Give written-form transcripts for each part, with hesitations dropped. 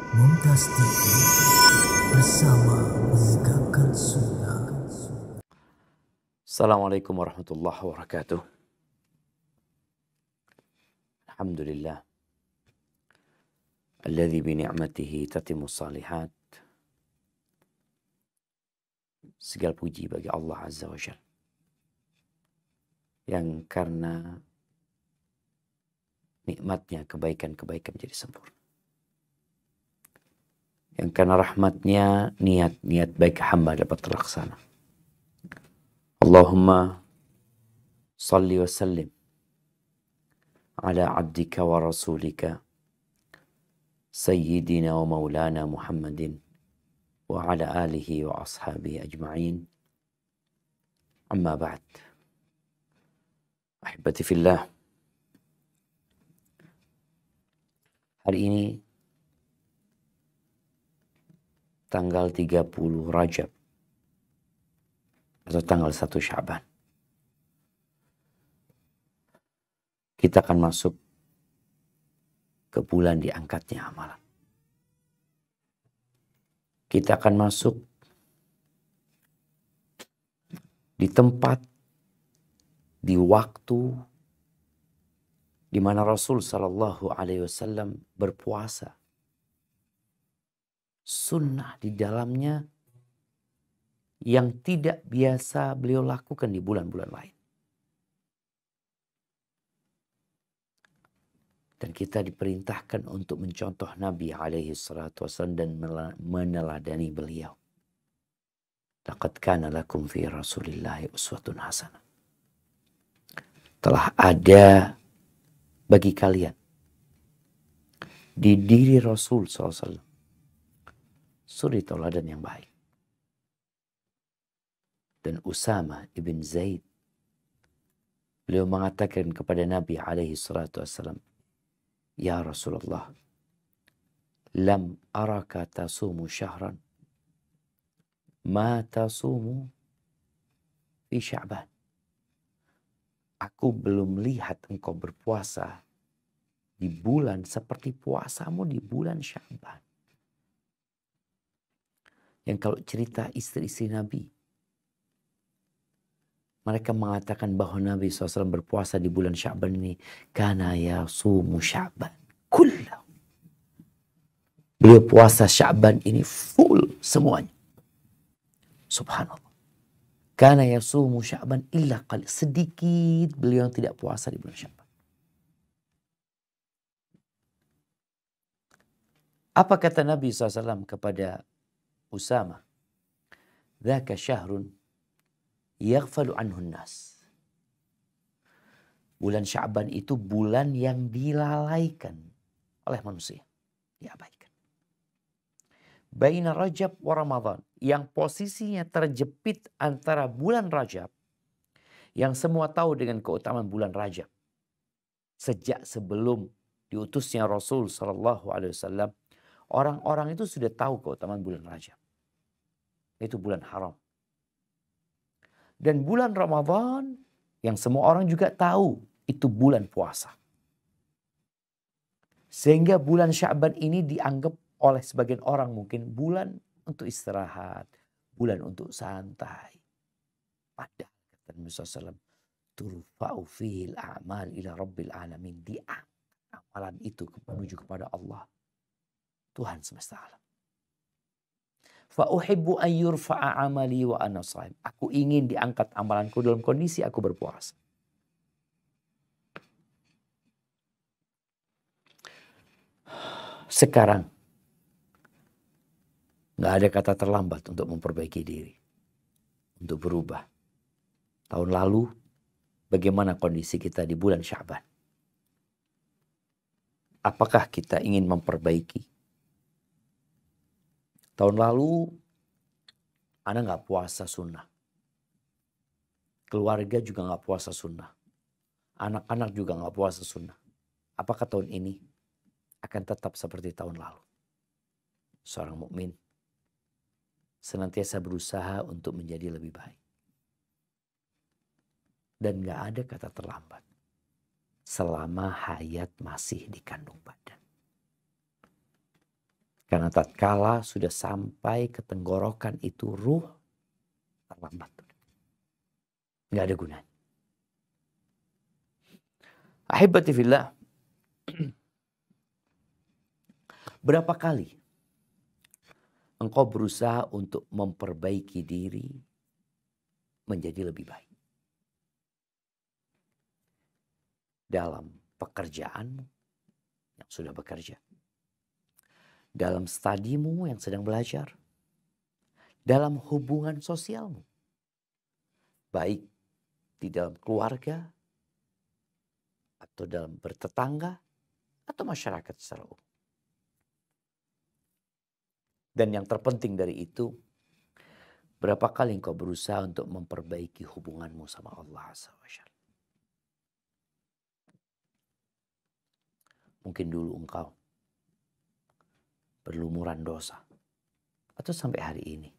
Mumtaz TV bersama menegakkan sunnah. Assalamualaikum warahmatullahi wabarakatuh. Alhamdulillah. Alladzi bi ni'matihi tatimmu salihat. Segala puji bagi Allah Azza wa Jalla. Yang karena nikmatnya kebaikan-kebaikan menjadi sempurna. Yang karena rahmatnya niat-niat baik hamba dapat terlaksana. Allahumma salli wa sallim ala abdika wa rasulika sayyidina wa maulana Muhammadin wa ala alihi wa ashabihi ajma'in. Amma ba'd. Ahibati fillah. Hari ini tanggal 30 Rajab atau tanggal 1 Sya'ban. Kita akan masuk ke bulan diangkatnya amalan. Kita akan masuk di tempat, di waktu di mana Rasul Shallallahu Alaihi Wasallam berpuasa. Sunnah di dalamnya yang tidak biasa beliau lakukan di bulan-bulan lain. Dan kita diperintahkan untuk mencontoh Nabi alaihi salatu wasallam dan meneladani beliau. Laqad kana lakum fi Rasulillahi uswatun hasanah. Telah ada bagi kalian di diri Rasul SAW suri tauladan yang baik. Dan Usama ibn Zaid, beliau mengatakan kepada Nabi alaihi salatu wasallam, Ya Rasulullah, lam araka tasumu syahran ma tasumu fi Sya'ban. Aku belum lihat engkau berpuasa di bulan seperti puasamu di bulan Sya'ban. Yang kalau cerita istri-istri Nabi, mereka mengatakan bahwa Nabi SAW berpuasa di bulan Sya'ban ini. Kana yasumu Sya'ban kullahu. Beliau puasa Sya'ban ini full semuanya. Subhanallah. Kana yasumu Sya'ban illa qalil. Sedikit beliau yang tidak puasa di bulan Sya'ban. Apa kata Nabi SAW kepada Usama? Dzaka syahrun yaghfalu anhu nas. Bulan Sya'ban itu bulan yang dilalaikan oleh manusia. Diabaikan. Baina Rajab wa Ramadan. Yang posisinya terjepit antara bulan Rajab. Yang semua tahu dengan keutamaan bulan Rajab. Sejak sebelum diutusnya Rasul SAW. Orang-orang itu sudah tahu keutamaan bulan Rajab. Itu bulan haram. Dan bulan Ramadan yang semua orang juga tahu itu bulan puasa. Sehingga bulan Sya'ban ini dianggap oleh sebagian orang mungkin bulan untuk istirahat, bulan untuk santai. Padahal kata Nabi SAW, turfa'u fihil a'mal ila rabbil alamin. Diangkat amalan itu menuju kepada Allah, Tuhan semesta alam. Fa'uhibbu an yurfa'a amali wa ana shaim. Aku ingin diangkat amalanku dalam kondisi aku berpuasa. Sekarang nggak ada kata terlambat untuk memperbaiki diri, untuk berubah. Tahun lalu bagaimana kondisi kita di bulan Sya'ban? Apakah kita ingin memperbaiki? Tahun lalu Anda nggak puasa sunnah. Keluarga juga nggak puasa sunnah. Anak-anak juga nggak puasa sunnah. Apakah tahun ini akan tetap seperti tahun lalu? Seorang mukmin senantiasa berusaha untuk menjadi lebih baik. Dan nggak ada kata terlambat selama hayat masih di kandung badan. Karena tatkala sudah sampai ke tenggorokan itu ruh terlambat. Nggak ada gunanya. Ahibati fillah. Berapa kali engkau berusaha untuk memperbaiki diri menjadi lebih baik? Dalam pekerjaanmu yang sudah bekerja. Dalam studimu yang sedang belajar. Dalam hubungan sosialmu. Baik di dalam keluarga, atau dalam bertetangga, atau masyarakat secara umum. Dan yang terpenting dari itu, berapa kali engkau berusaha untuk memperbaiki hubunganmu sama Allah SWT. Mungkin dulu engkau berlumuran dosa. Atau sampai hari ini.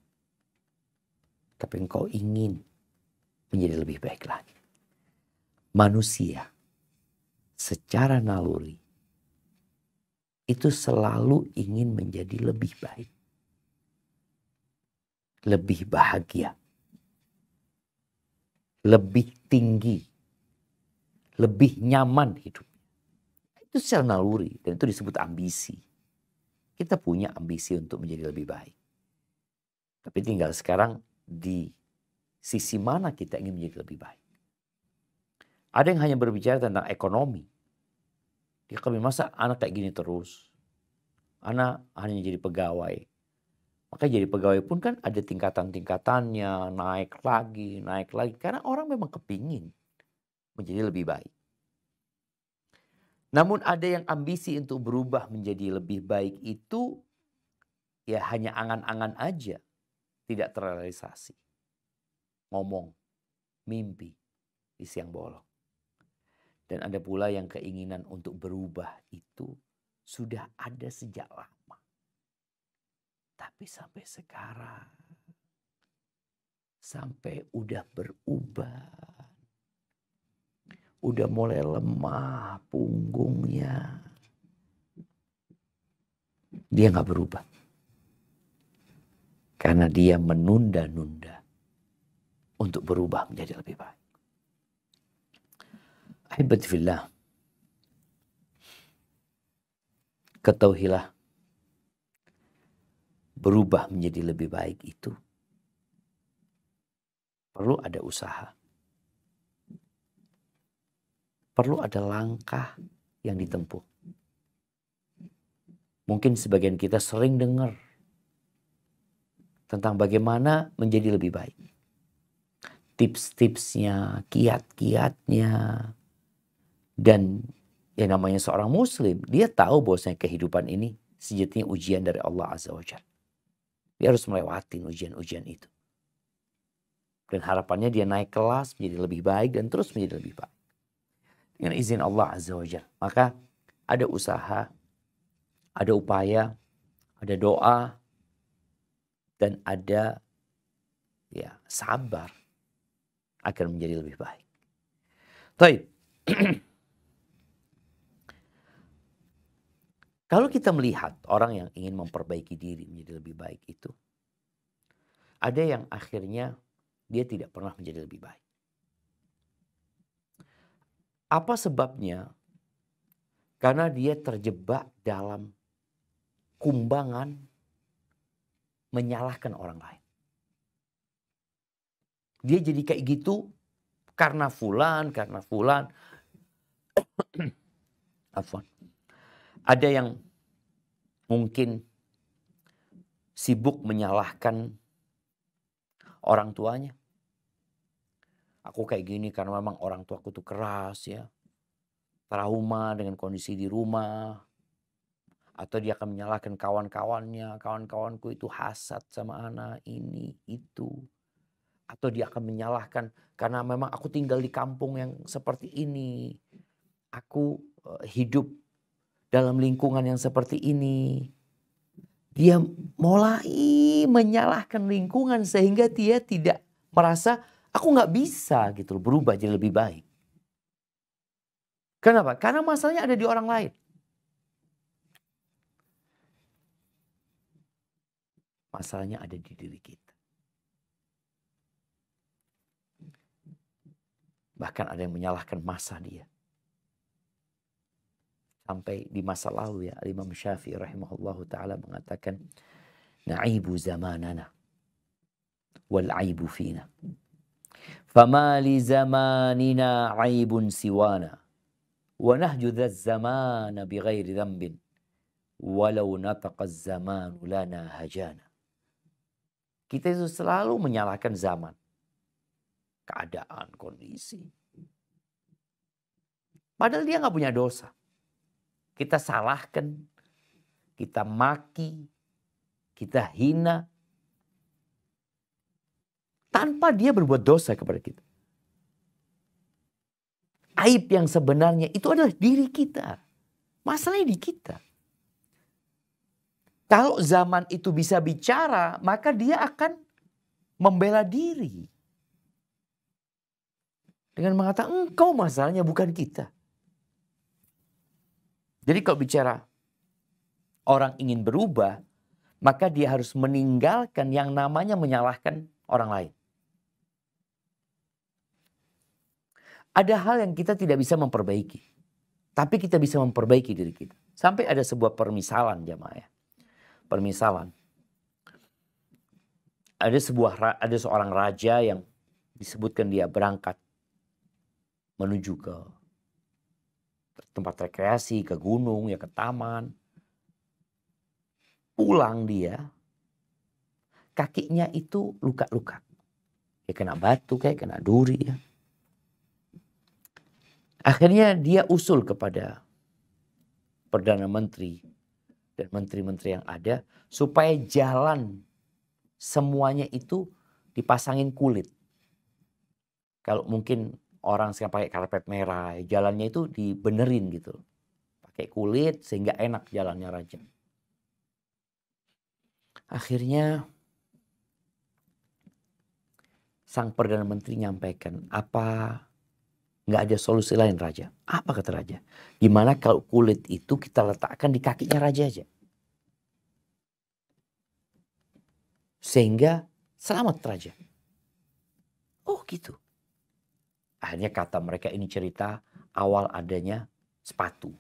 Tapi engkau ingin menjadi lebih baik lagi. Manusia secara naluri itu selalu ingin menjadi lebih baik. Lebih bahagia. Lebih tinggi. Lebih nyaman hidup. Itu secara naluri dan itu disebut ambisi. Kita punya ambisi untuk menjadi lebih baik. Tapi tinggal sekarang di sisi mana kita ingin menjadi lebih baik. Ada yang hanya berbicara tentang ekonomi. Dia kami masa anak kayak gini terus. Anak hanya jadi pegawai. Maka jadi pegawai pun kan ada tingkatan-tingkatannya. Naik lagi. Karena orang memang kepingin menjadi lebih baik. Namun ada yang ambisi untuk berubah menjadi lebih baik itu ya hanya angan-angan aja. Tidak terrealisasi. Ngomong, mimpi di siang bolong. Dan ada pula yang keinginan untuk berubah itu sudah ada sejak lama. Tapi sampai sekarang, sampai udah berubah. Udah mulai lemah punggungnya. Dia gak berubah. Karena dia menunda-nunda untuk berubah menjadi lebih baik. Ahibati fillah. Ketahuilah. Berubah menjadi lebih baik itu perlu ada usaha. Perlu ada langkah yang ditempuh. Mungkin sebagian kita sering dengar tentang bagaimana menjadi lebih baik. Tips-tipsnya, kiat-kiatnya. Dan yang namanya seorang muslim, dia tahu bahwasanya kehidupan ini sejatinya ujian dari Allah Azza wa Jalla. Dia harus melewati ujian-ujian itu. Dan harapannya dia naik kelas menjadi lebih baik dan terus menjadi lebih baik. Dengan izin Allah Azza wa Jalla. Maka ada usaha, ada upaya, ada doa, dan ada ya sabar agar menjadi lebih baik. Baik. Kalau kita melihat orang yang ingin memperbaiki diri menjadi lebih baik itu, ada yang akhirnya dia tidak pernah menjadi lebih baik. Apa sebabnya? Karena dia terjebak dalam kumbangan menyalahkan orang lain. Dia jadi kayak gitu karena fulan. Afwan. Ada yang mungkin sibuk menyalahkan orang tuanya. Aku kayak gini karena memang orang tuaku tuh keras ya. Trauma dengan kondisi di rumah. Atau dia akan menyalahkan kawan-kawannya. Kawan-kawanku itu hasad sama anak ini, itu. Atau dia akan menyalahkan karena memang aku tinggal di kampung yang seperti ini. Aku hidup dalam lingkungan yang seperti ini. Dia mulai menyalahkan lingkungan sehingga dia tidak merasa aku gak bisa gitu loh, berubah jadi lebih baik. Kenapa? Karena masalahnya ada di orang lain. Masalahnya ada di diri kita. Bahkan ada yang menyalahkan masa dia. Sampai di masa lalu ya, Imam Syafi'i rahimahullahu ta'ala mengatakan, na'ibu zamanana wal aibu fina. Fama li zamanina aibun siwana. Wa nahju dhaz zamana bi ghairi dhambin. Walau nataqaz zamanu lana hajana. Kita itu selalu menyalahkan zaman. Keadaan, kondisi. Padahal dia nggak punya dosa. Kita salahkan, kita maki, kita hina. Tanpa dia berbuat dosa kepada kita. Aib yang sebenarnya itu adalah diri kita. Masalahnya di kita. Kalau zaman itu bisa bicara, maka dia akan membela diri. Dengan mengatakan, engkau masalahnya bukan kita. Jadi kalau bicara orang ingin berubah, maka dia harus meninggalkan yang namanya menyalahkan orang lain. Ada hal yang kita tidak bisa memperbaiki. Tapi kita bisa memperbaiki diri kita. Sampai ada sebuah permisalan jamaah ya. Permisalan. Ada seorang raja yang disebutkan dia berangkat menuju ke tempat rekreasi, ke gunung, ya ke taman. Pulang dia, kakinya itu luka-luka. Ya kena batu, kayak kena duri ya. Akhirnya dia usul kepada Perdana Menteri dan menteri-menteri yang ada supaya jalan semuanya itu dipasangin kulit. Kalau mungkin orang sekarang pakai karpet merah, jalannya itu dibenerin gitu. Pakai kulit sehingga enak jalannya raja. Akhirnya sang Perdana Menteri nyampaikan, apa nggak ada solusi lain raja? Apa kata raja? Gimana kalau kulit itu kita letakkan di kakinya raja aja? Sehingga selamat raja. Oh gitu. Akhirnya kata mereka ini cerita awal adanya sepatu.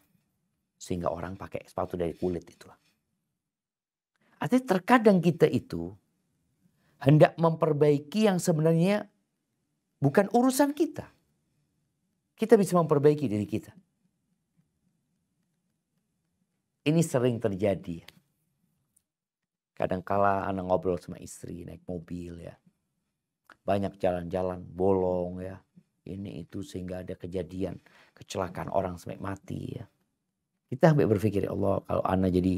Sehingga orang pakai sepatu dari kulit itulah. Artinya terkadang kita itu hendak memperbaiki yang sebenarnya bukan urusan kita. Kita bisa memperbaiki diri kita. Ini sering terjadi. Kadangkala anak ngobrol sama istri naik mobil ya. Banyak jalan-jalan bolong ya. Ini itu sehingga ada kejadian kecelakaan orang sampai mati ya. Kita sampai berpikir ya Allah kalau anak jadi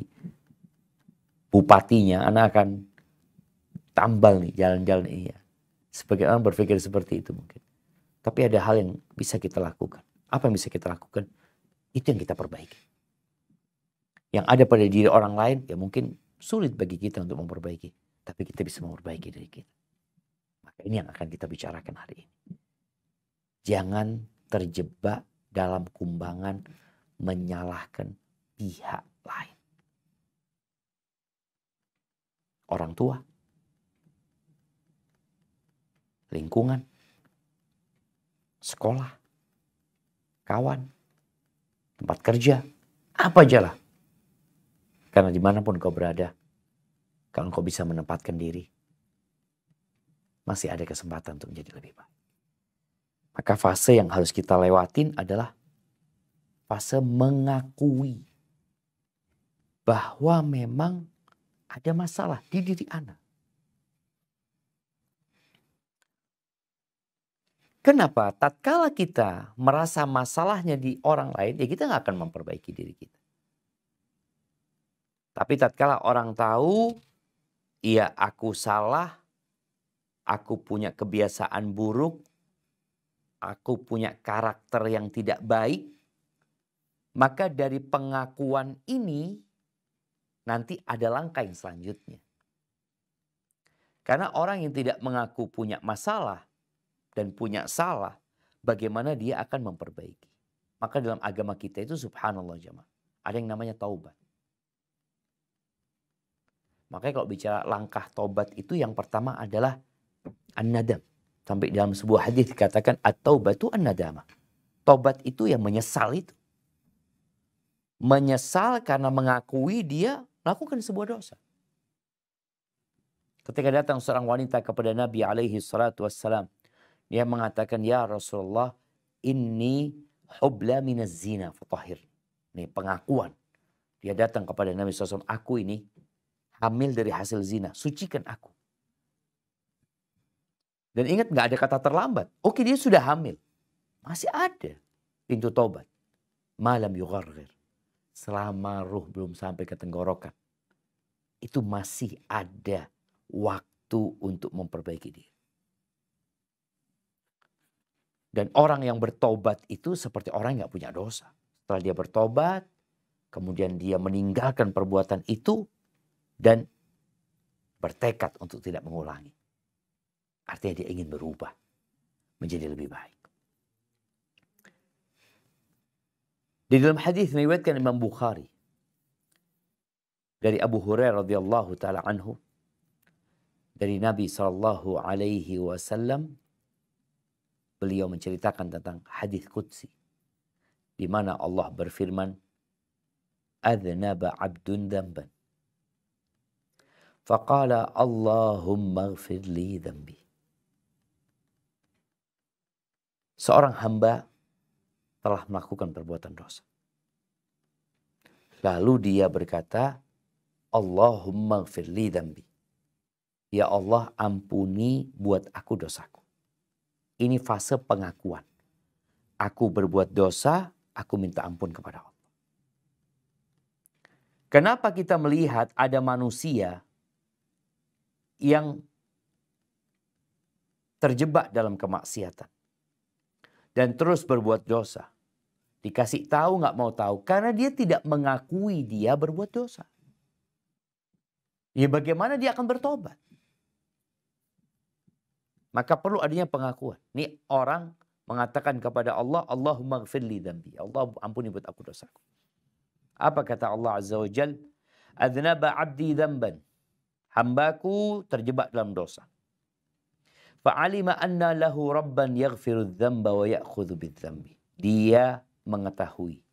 bupatinya anak akan tambal nih jalan-jalan ini ya. Sebagian orang berpikir seperti itu mungkin. Tapi ada hal yang bisa kita lakukan. Apa yang bisa kita lakukan? Itu yang kita perbaiki. Yang ada pada diri orang lain ya mungkin sulit bagi kita untuk memperbaiki. Tapi kita bisa memperbaiki diri kita. Maka ini yang akan kita bicarakan hari ini. Jangan terjebak dalam kumbangan menyalahkan pihak lain. Orang tua. Lingkungan. Sekolah, kawan, tempat kerja, apa aja lah. Karena dimanapun kau berada, kalau kau bisa menempatkan diri, masih ada kesempatan untuk menjadi lebih baik. Maka fase yang harus kita lewatin adalah fase mengakui bahwa memang ada masalah di diri anak. Kenapa? Tatkala kita merasa masalahnya di orang lain, ya kita nggak akan memperbaiki diri kita. Tapi tatkala orang tahu, iya aku salah, aku punya kebiasaan buruk, aku punya karakter yang tidak baik, maka dari pengakuan ini nanti ada langkah yang selanjutnya. Karena orang yang tidak mengaku punya masalah, dan punya salah, bagaimana dia akan memperbaiki. Maka dalam agama kita itu subhanallah jemaah, ada yang namanya taubat. Makanya kalau bicara langkah tobat itu yang pertama adalah an-nadam. Sampai dalam sebuah hadis dikatakan at-taubatu an-nadamah. Tobat itu yang menyesal itu. Menyesal karena mengakui dia lakukan sebuah dosa. Ketika datang seorang wanita kepada Nabi alaihi salatu wassalam. Dia mengatakan, ya Rasulullah, inni hubla minaz zina fatahhir. Ini pengakuan. Dia datang kepada Nabi SAW, aku ini hamil dari hasil zina, sucikan aku. Dan ingat gak ada kata terlambat. Oke, dia sudah hamil. Masih ada pintu tobat. Malam yugharghir. Selama ruh belum sampai ke tenggorokan. Itu masih ada waktu untuk memperbaiki diri. Dan orang yang bertobat itu seperti orang yang gak punya dosa. Setelah dia bertobat, kemudian dia meninggalkan perbuatan itu dan bertekad untuk tidak mengulangi. Artinya dia ingin berubah menjadi lebih baik. Di dalam hadis meriwayatkan Imam Bukhari dari Abu Hurairah radhiyallahu taala anhu dari Nabi sallallahu alaihi wasallam, beliau menceritakan tentang hadis qudsi di mana Allah berfirman, "Adznaba 'abdun dzamban faqala Allahumma ighfir li dzambi." Seorang hamba telah melakukan perbuatan dosa. Lalu dia berkata, Allahumma ighfir li dzambi. Ya Allah, ampuni buat aku dosaku. Ini fase pengakuan. Aku berbuat dosa, aku minta ampun kepada Allah. Kenapa kita melihat ada manusia yang terjebak dalam kemaksiatan dan terus berbuat dosa? Dikasih tahu nggak mau tahu karena dia tidak mengakui dia berbuat dosa. Ya bagaimana dia akan bertobat? Maka perlu adanya pengakuan. Ini orang mengatakan kepada Allah, Allahumma ighfir li dzambi. Allah ampuni buat aku dosaku. Apa kata Allah Azza wa Jal? Adznaba 'abdi dzamban. Hambaku terjebak dalam dosa. Fa'alima anna lahu rabban yaghfiru dzamba wa ya'khudhu bidzambi. Dia mengetahui.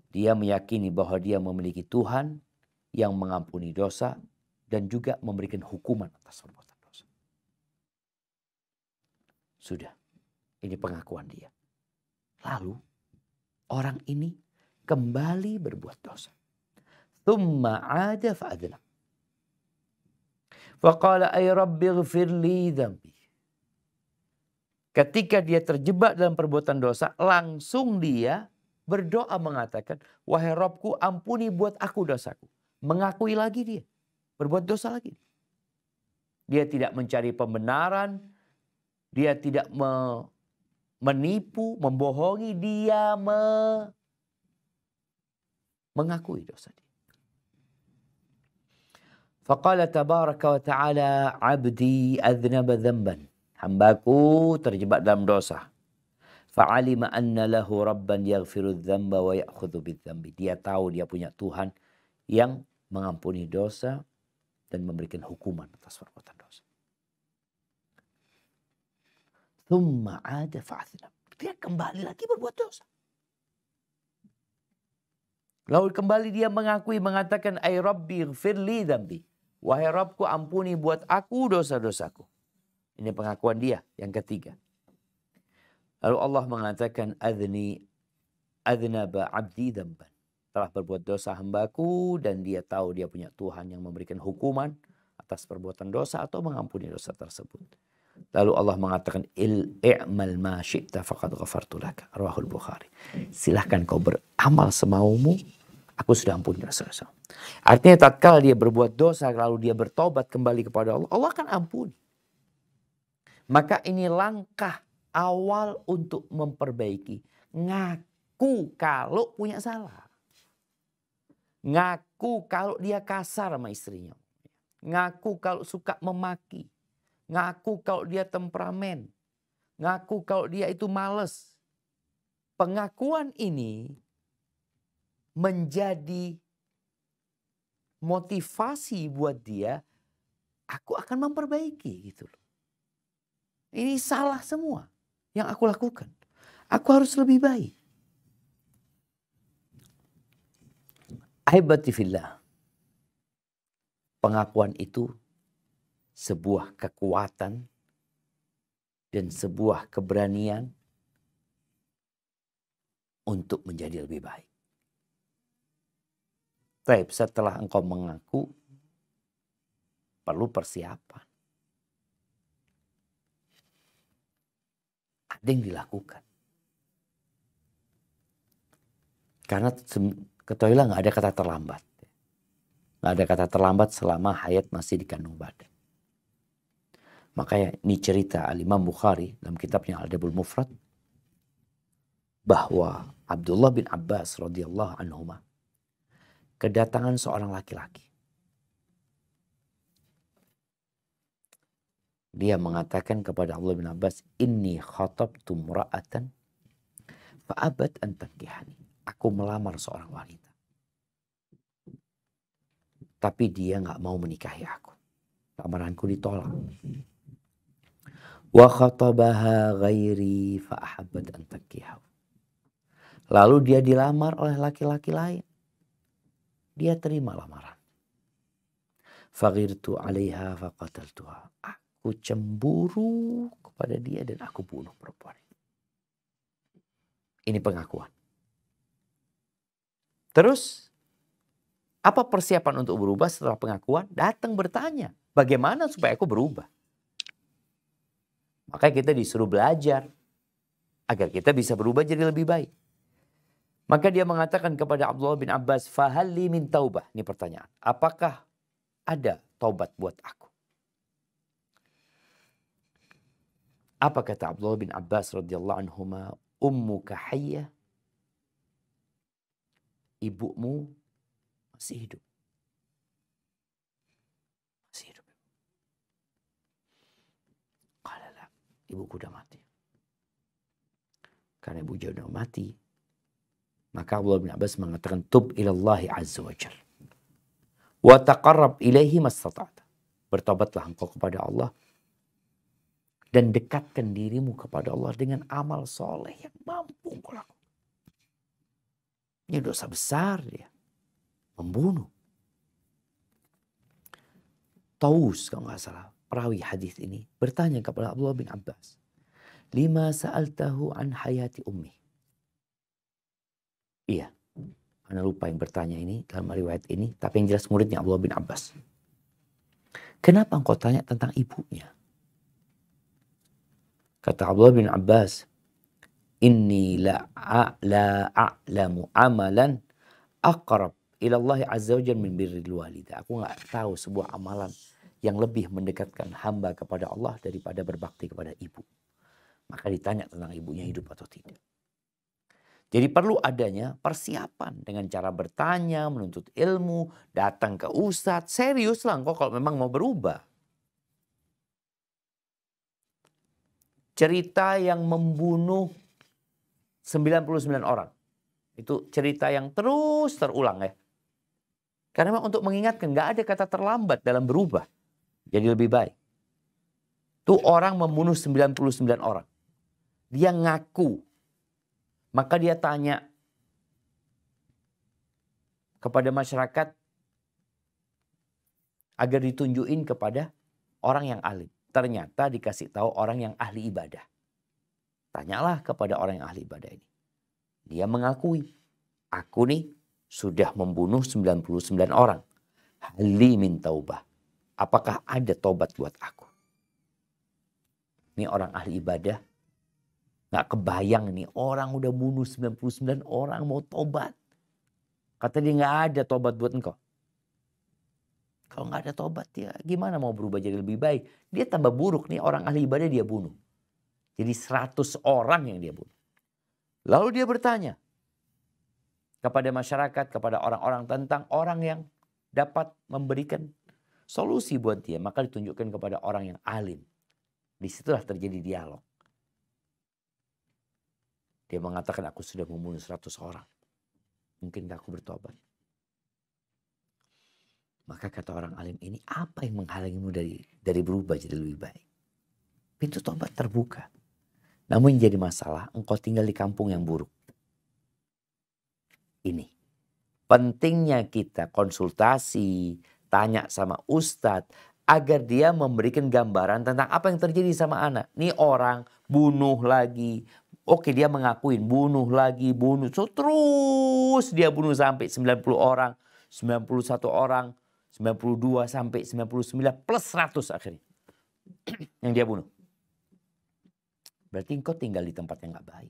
Dia meyakini bahwa dia memiliki Tuhan yang mengampuni dosa dan juga memberikan hukuman atas perbuatan dosa. Sudah. Ini pengakuan dia. Lalu orang ini kembali berbuat dosa. Thumma 'ada fa'adna. Faqala ay rabbi ighfir li dzambi. Ketika dia terjebak dalam perbuatan dosa, langsung dia berdoa mengatakan, wahai Rabbku, ampuni buat aku dosaku. Mengakui lagi dia, berbuat dosa lagi. Dia tidak mencari pembenaran, dia tidak menipu, membohongi, dia mengakui dosa dia. Faqala tabaraka wa ta'ala, abdi adznaba dzamban. Hambaku terjebak dalam dosa. Fa'alima anna lahu rabban yaghfiru dzamba wa ya'khudhu bidzambi. Dia tahu dia punya Tuhan yang mengampuni dosa dan memberikan hukuman atas perbuatan dosa. Tsumma 'ada fa'athnab. Dia kembali lagi berbuat dosa. Lalu kembali dia mengakui, mengatakan, ay rabbi ighfir li dzambi. Wahai Rabbku, ampuni buat aku dosa-dosaku. Ini pengakuan dia yang ketiga. Lalu Allah mengatakan, adznaba 'abdi dzamban. Telah berbuat dosa hambaku dan dia tahu dia punya Tuhan yang memberikan hukuman atas perbuatan dosa atau mengampuni dosa tersebut. Lalu Allah mengatakan, i'mal ma syi'ta faqad ghafartu laka. Rawahul Bukhari. Silahkan kau beramal semaumu, aku sudah ampuni dosa-dosa. Artinya tatkala dia berbuat dosa lalu dia bertobat kembali kepada Allah, Allah akan ampuni. Maka ini langkah awal untuk memperbaiki. Ngaku kalau punya salah. Ngaku kalau dia kasar sama istrinya. Ngaku kalau suka memaki. Ngaku kalau dia temperamen. Ngaku kalau dia itu males. Pengakuan ini menjadi motivasi buat dia, aku akan memperbaiki gitu loh. Ini salah semua yang aku lakukan. Aku harus lebih baik. Ahibati fillah. Pengakuan itu sebuah kekuatan dan sebuah keberanian untuk menjadi lebih baik. Baik, setelah engkau mengaku, perlu persiapan. Ada yang dilakukan. Karena ketahuilah nggak ada kata terlambat. Nggak ada kata terlambat selama hayat masih dikandung badan. Makanya ini cerita Al-Imam Bukhari dalam kitabnya Al-Adabul Mufrad. Bahwa Abdullah bin Abbas radhiyallahu anhuma kedatangan seorang laki-laki. Dia mengatakan kepada Abdullah bin Abbas, "Inni khatabtu mra'atan fa'abat an tankihani." Aku melamar seorang wanita. Tapi dia nggak mau menikahi aku. Lamaranku ditolak. Wa khatabaha ghairi fa ahabbat an tankihahu. Lalu dia dilamar oleh laki-laki lain. Dia terima lamaran. Faghirtu 'alaiha fa qataltuha. Aku cemburu kepada dia dan aku bunuh perempuan itu. Ini pengakuan. Terus apa persiapan untuk berubah setelah pengakuan? Datang bertanya, bagaimana supaya aku berubah? Makanya kita disuruh belajar agar kita bisa berubah jadi lebih baik. Maka dia mengatakan kepada Abdullah bin Abbas, "Fahalli min taubah." Ini pertanyaan. Apakah ada taubat buat aku? Apa kata Abdullah bin Abbas radhiyallahu anhuma? Ummuka hayyah. Ibumu masih hidup. Masih hidup. Kalalah, ibuku udah mati. Karena ibu udah mati, maka Abdullah bin Abbas mengatakan, "Tub ilallahi azza wa jalla. Wa taqarrab ilaihi mastata'ta." Bertobatlah engkau kepada Allah dan dekatkan dirimu kepada Allah dengan amal soleh yang mampu engkau lakukan. Ini dosa besar dia. Membunuh. Taus kalau nggak salah, perawi hadis ini bertanya kepada Abdullah bin Abbas, "Lima sa'altahu an hayati ummi." Iya, Anda lupa yang bertanya ini dalam riwayat ini, tapi yang jelas muridnya Abdullah bin Abbas. Kenapa engkau tanya tentang ibunya? Kata Abdullah bin Abbas, "Inni la a'lamu amalan aqrab ilallahi azza wa jalla min birril walidah." Aku nggak tahu sebuah amalan yang lebih mendekatkan hamba kepada Allah daripada berbakti kepada ibu. Maka ditanya tentang ibunya hidup atau tidak. Jadi perlu adanya persiapan dengan cara bertanya, menuntut ilmu, datang ke ustadz. Serius lah engkau kalau memang mau berubah. Cerita yang membunuh 99 orang. Itu cerita yang terus terulang ya. Karena memang untuk mengingatkan gak ada kata terlambat dalam berubah. Jadi lebih baik. Tuh orang membunuh 99 orang. Dia ngaku. Maka dia tanya kepada masyarakat agar ditunjukin kepada orang yang alim. Ternyata dikasih tahu orang yang ahli ibadah. Tanyalah kepada orang yang ahli ibadah ini. Dia mengakui, aku nih sudah membunuh 99 orang. Hali min taubah. Apakah ada tobat buat aku? Ini orang ahli ibadah. Gak kebayang nih orang udah bunuh 99 orang mau tobat. Kata dia gak ada tobat buat engkau. Kalau gak ada tobat ya gimana mau berubah jadi lebih baik. Dia tambah buruk nih orang ahli ibadah dia bunuh. Jadi 100 orang yang dia bunuh. Lalu dia bertanya kepada masyarakat, kepada orang-orang tentang orang yang dapat memberikan solusi buat dia. Maka ditunjukkan kepada orang yang alim. Disitulah terjadi dialog. Dia mengatakan aku sudah membunuh 100 orang. Mungkinkah aku bertobat? Maka kata orang alim ini, apa yang menghalangimu dari berubah jadi lebih baik? Pintu tobat terbuka. Namun yang jadi masalah, engkau tinggal di kampung yang buruk. Ini. Pentingnya kita konsultasi, tanya sama ustadz, agar dia memberikan gambaran tentang apa yang terjadi sama anak. Nih orang bunuh lagi. Oke, dia mengakuin bunuh lagi, bunuh. So, terus dia bunuh sampai 90 orang, 91 orang, 92 sampai 99 plus 100 akhirnya. Yang dia bunuh. Berarti engkau tinggal di tempat yang gak baik.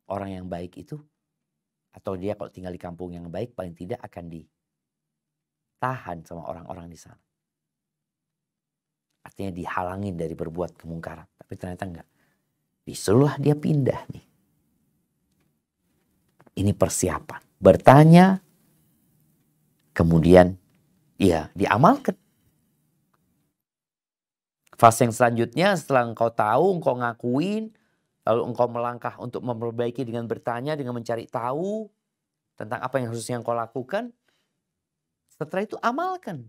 Orang yang baik itu, atau dia kalau tinggal di kampung yang baik, paling tidak akan ditahan sama orang-orang di sana. Artinya dihalangin dari berbuat kemungkaran. Tapi ternyata enggak. Disuruhlah dia pindah nih. Ini persiapan. Bertanya, kemudian ya diamalkan. Fase yang selanjutnya setelah engkau tahu, engkau ngakuin, lalu engkau melangkah untuk memperbaiki dengan bertanya, dengan mencari tahu tentang apa yang harusnya engkau lakukan. Setelah itu amalkan.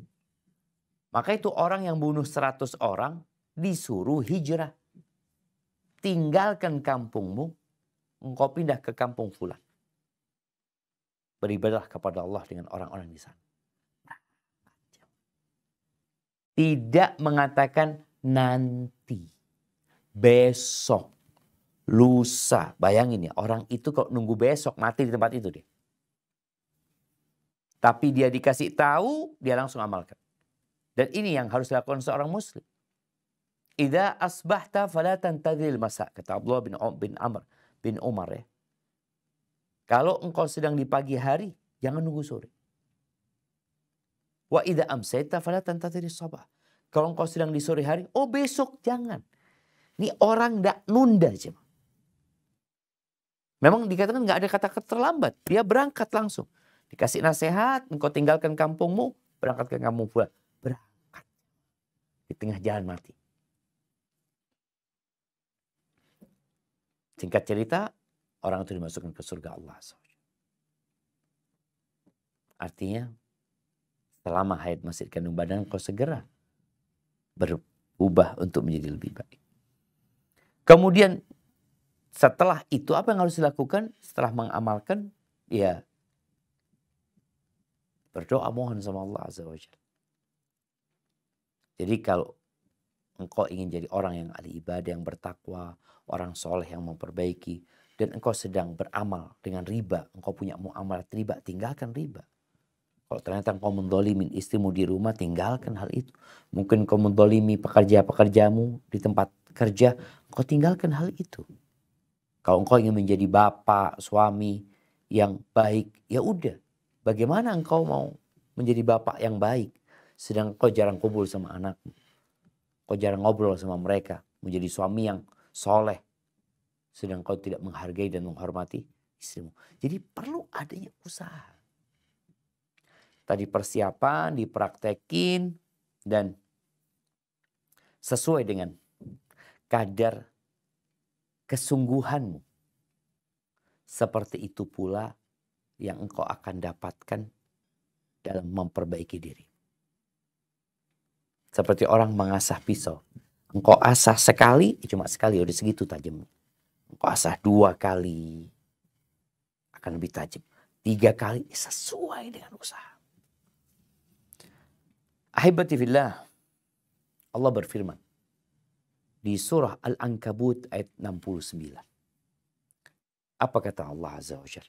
Maka itu orang yang bunuh 100 orang disuruh hijrah. Tinggalkan kampungmu, engkau pindah ke kampung fulan. Beribadah kepada Allah dengan orang-orang di sana. Tidak mengatakan nanti, besok, lusa. Bayangin ya, orang itu kalau nunggu besok mati di tempat itu dia. Tapi dia dikasih tahu, dia langsung amalkan. Dan ini yang harus dilakukan seorang muslim. Idza asbahta fala tantadhil masa, kata Abdullah bin Amr bin Umar ya. Kalau engkau sedang di pagi hari, jangan nunggu sore. Wa idza amsayta fala tantadhil sabah. Kalau engkau sedang di sore hari, oh besok jangan. Ini orang tidak nunda aja. Memang dikatakan nggak ada kata terlambat. Dia berangkat langsung. Dikasih nasihat, engkau tinggalkan kampungmu, berangkat ke kampung fulan. Berangkat. Di tengah jalan mati. Singkat cerita, orang itu dimasukkan ke surga Allah. Artinya, selama hayat masih di kandung badan, engkau segera berubah untuk menjadi lebih baik. Kemudian setelah itu apa yang harus dilakukan? Setelah mengamalkan, ya berdoa mohon sama Allah Azza wa Jalla. Jadi kalau engkau ingin jadi orang yang ahli ibadah, yang bertakwa, orang soleh yang memperbaiki, dan engkau sedang beramal dengan riba, engkau punya muamalat riba, tinggalkan riba. Kalau ternyata engkau mendolimi istrimu di rumah, tinggalkan hal itu. Mungkin engkau mendolimi pekerja-pekerjamu di tempat kerja, engkau tinggalkan hal itu. Kalau engkau ingin menjadi bapak, suami yang baik, ya udah. Bagaimana engkau mau menjadi bapak yang baik, sedang engkau jarang kumpul sama anakmu, engkau jarang ngobrol sama mereka, menjadi suami yang soleh, sedang engkau tidak menghargai dan menghormati istrimu. Jadi perlu adanya usaha. Tadi persiapan, dipraktekin, dan sesuai dengan kadar kesungguhanmu. Seperti itu pula yang engkau akan dapatkan dalam memperbaiki diri. Seperti orang mengasah pisau. Engkau asah sekali, cuma sekali, udah segitu tajamnya. Engkau asah 2 kali, akan lebih tajam. 3 kali, sesuai dengan usaha. Ahibati fillah, Allah berfirman di surah Al-Ankabut ayat 69. Apa kata Allah Azza wa Jalla?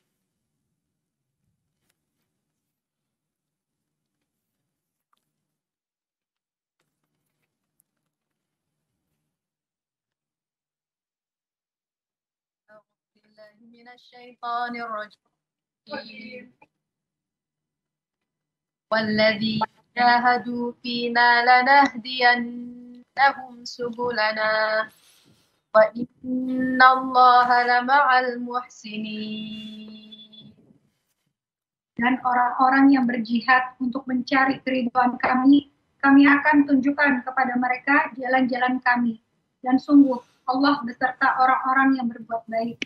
والذي جاهدوا فينا لنهدينهم سبلنا وإن الله لمع المحسنين. Dan orang-orang yang berjihad untuk mencari keridhaan kami, kami akan tunjukkan kepada mereka jalan-jalan kami. Dan sungguh Allah beserta orang-orang yang berbuat baik.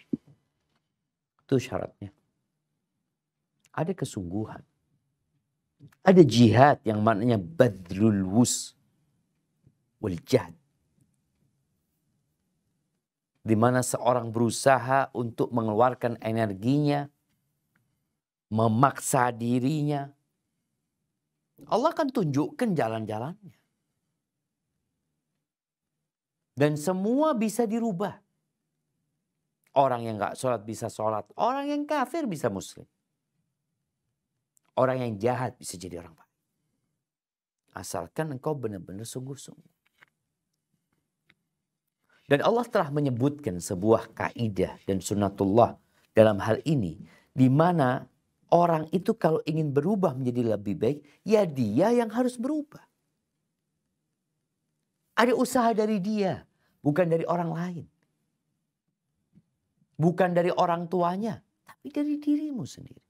Itu syaratnya. ada kesungguhan. Ada jihad yang maknanya badlul wus wal jahd. Di mana seorang berusaha untuk mengeluarkan energinya, memaksa dirinya. Allah akan tunjukkan jalan-jalannya. Dan semua bisa dirubah. Orang yang gak sholat bisa sholat. Orang yang kafir bisa muslim. Orang yang jahat bisa jadi orang baik. Asalkan engkau benar-benar sungguh-sungguh. Dan Allah telah menyebutkan sebuah kaidah dan sunnatullah dalam hal ini. Di mana orang itu kalau ingin berubah menjadi lebih baik, ya dia yang harus berubah. Ada usaha dari dia, bukan dari orang lain. Bukan dari orang tuanya, tapi dari dirimu sendiri.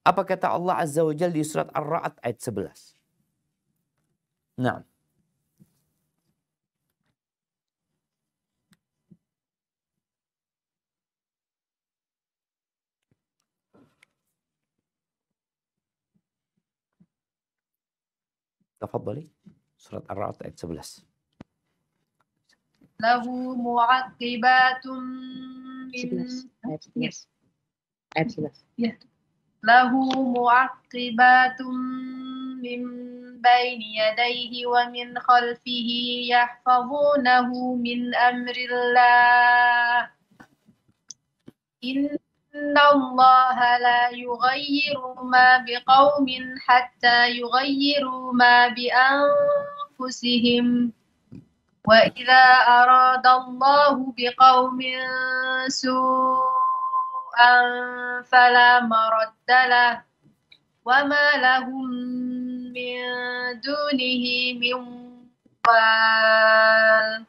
Apa kata Allah Azza wa Jalla di surat Ar-Ra'd ayat 11? Nah. Tafadhali. Surat Ar-Ra'd ayat 11. Lahu mu'aqibatun min 11. Ayat 11. Ya. Lahu mu'aqibatun min baini yadayhi wa min khalfihi yahfazunahu min amrillah. Inna Allah la yughayyiru ma biqaumin hatta yughayyiru ma bi anfusihim. Wa idza arada Allahu biqaumin su'an fala maraddalah wa ma lahum min dunihi min wal.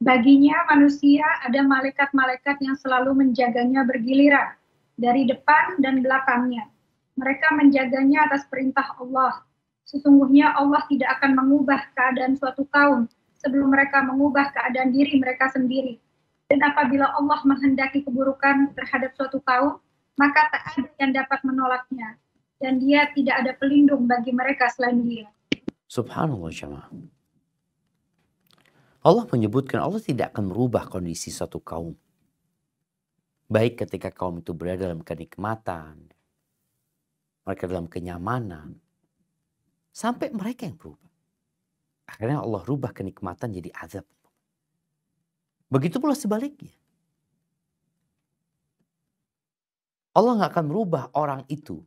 Baginya manusia ada malaikat-malaikat yang selalu menjaganya bergiliran dari depan dan belakangnya. Mereka menjaganya atas perintah Allah. Sesungguhnya Allah tidak akan mengubah keadaan suatu kaum sebelum mereka mengubah keadaan diri mereka sendiri. Dan apabila Allah menghendaki keburukan terhadap suatu kaum, maka tak ada yang dapat menolaknya. Dan dia tidak ada pelindung bagi mereka selain dia. Subhanallah jemaah. Allah menyebutkan Allah tidak akan merubah kondisi suatu kaum. Baik ketika kaum itu berada dalam kenikmatan, mereka dalam kenyamanan, sampai mereka yang berubah. Akhirnya Allah rubah kenikmatan jadi azab. Begitu pula sebaliknya. Allah nggak akan merubah orang itu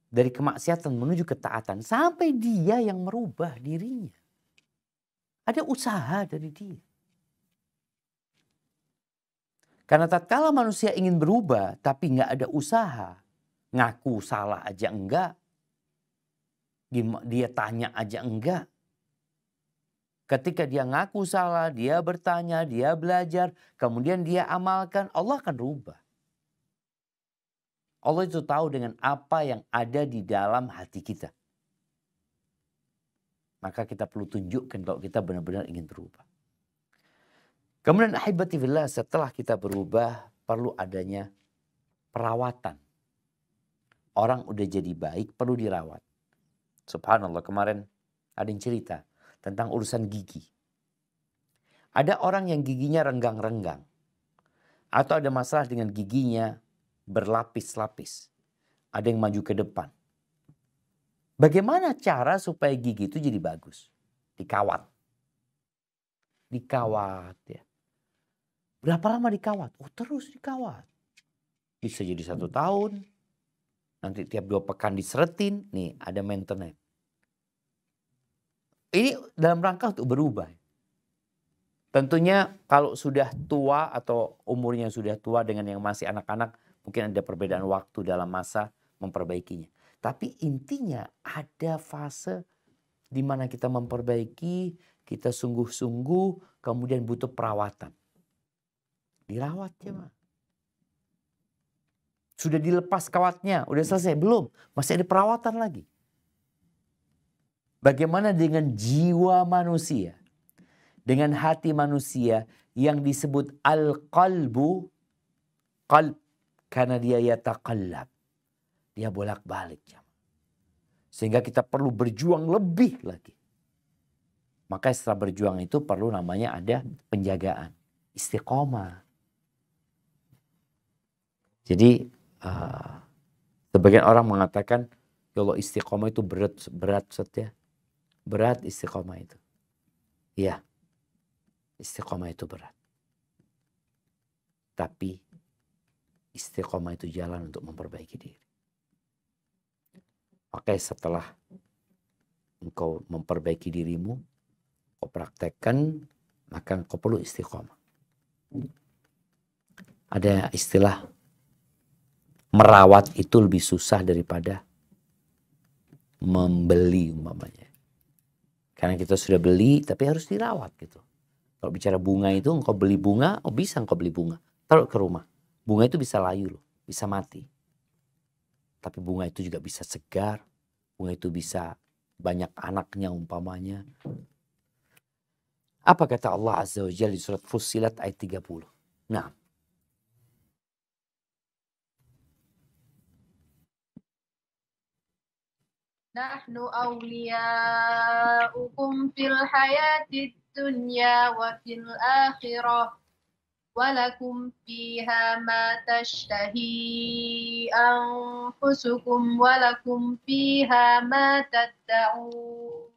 dari kemaksiatan menuju ketaatan sampai dia yang merubah dirinya. Ada usaha dari dia. Karena tatkala manusia ingin berubah tapi nggak ada usaha, ngaku salah aja enggak, dia tanya aja enggak. Ketika dia ngaku salah, dia bertanya, dia belajar, kemudian dia amalkan, Allah akan rubah. Allah itu tahu dengan apa yang ada di dalam hati kita. Maka kita perlu tunjukkan kalau kita benar-benar ingin berubah. Kemudian ahibati fillah, setelah kita berubah, perlu adanya perawatan. Orang udah jadi baik, perlu dirawat. Subhanallah, kemarin ada yang cerita tentang urusan gigi. Ada orang yang giginya renggang-renggang. Atau ada masalah dengan giginya berlapis-lapis. Ada yang maju ke depan. Bagaimana cara supaya gigi itu jadi bagus? Dikawat. Dikawat ya. Berapa lama dikawat? Oh terus dikawat. Bisa jadi 1 tahun. Nanti tiap 2 pekan diseretin. Nih ada maintenance. Ini dalam rangka untuk berubah. Tentunya kalau sudah tua atau umurnya sudah tua dengan yang masih anak-anak. Mungkin ada perbedaan waktu dalam masa memperbaikinya. Tapi intinya ada fase di mana kita memperbaiki, kita sungguh-sungguh, kemudian butuh perawatan. Dirawat ya Pak. Sudah dilepas kawatnya, udah selesai? Belum, masih ada perawatan lagi. Bagaimana dengan jiwa manusia? Dengan hati manusia yang disebut al-qalbu qalb. Karena dia yataqallab. Dia bolak-balik. Sehingga kita perlu berjuang lebih lagi. Maka setelah berjuang itu perlu namanya ada penjagaan. Istiqomah. Jadi sebagian orang mengatakan, ya Allah istiqomah itu berat setia. Berat istiqomah itu. Iya. Istiqomah itu berat. Tapi istiqomah itu jalan untuk memperbaiki diri. Maka setelah engkau memperbaiki dirimu, kau praktekkan, maka engkau perlu istiqomah. Ada istilah, merawat itu lebih susah daripada membeli umpamanya. Karena kita sudah beli, tapi harus dirawat gitu. Kalau bicara bunga itu, engkau beli bunga, bisa engkau beli bunga. Taruh ke rumah. Bunga itu bisa layu loh, bisa mati. Tapi bunga itu juga bisa segar. Bunga itu bisa banyak anaknya umpamanya. Apa kata Allah Azza wa Jalla di surat Fussilat ayat 30? Nah. Nahnu awliya'ukum fil hayatid dunya wa fil akhirah. Walakum fiha ma tashtahi anfusukum walakum fiha ma tad'un.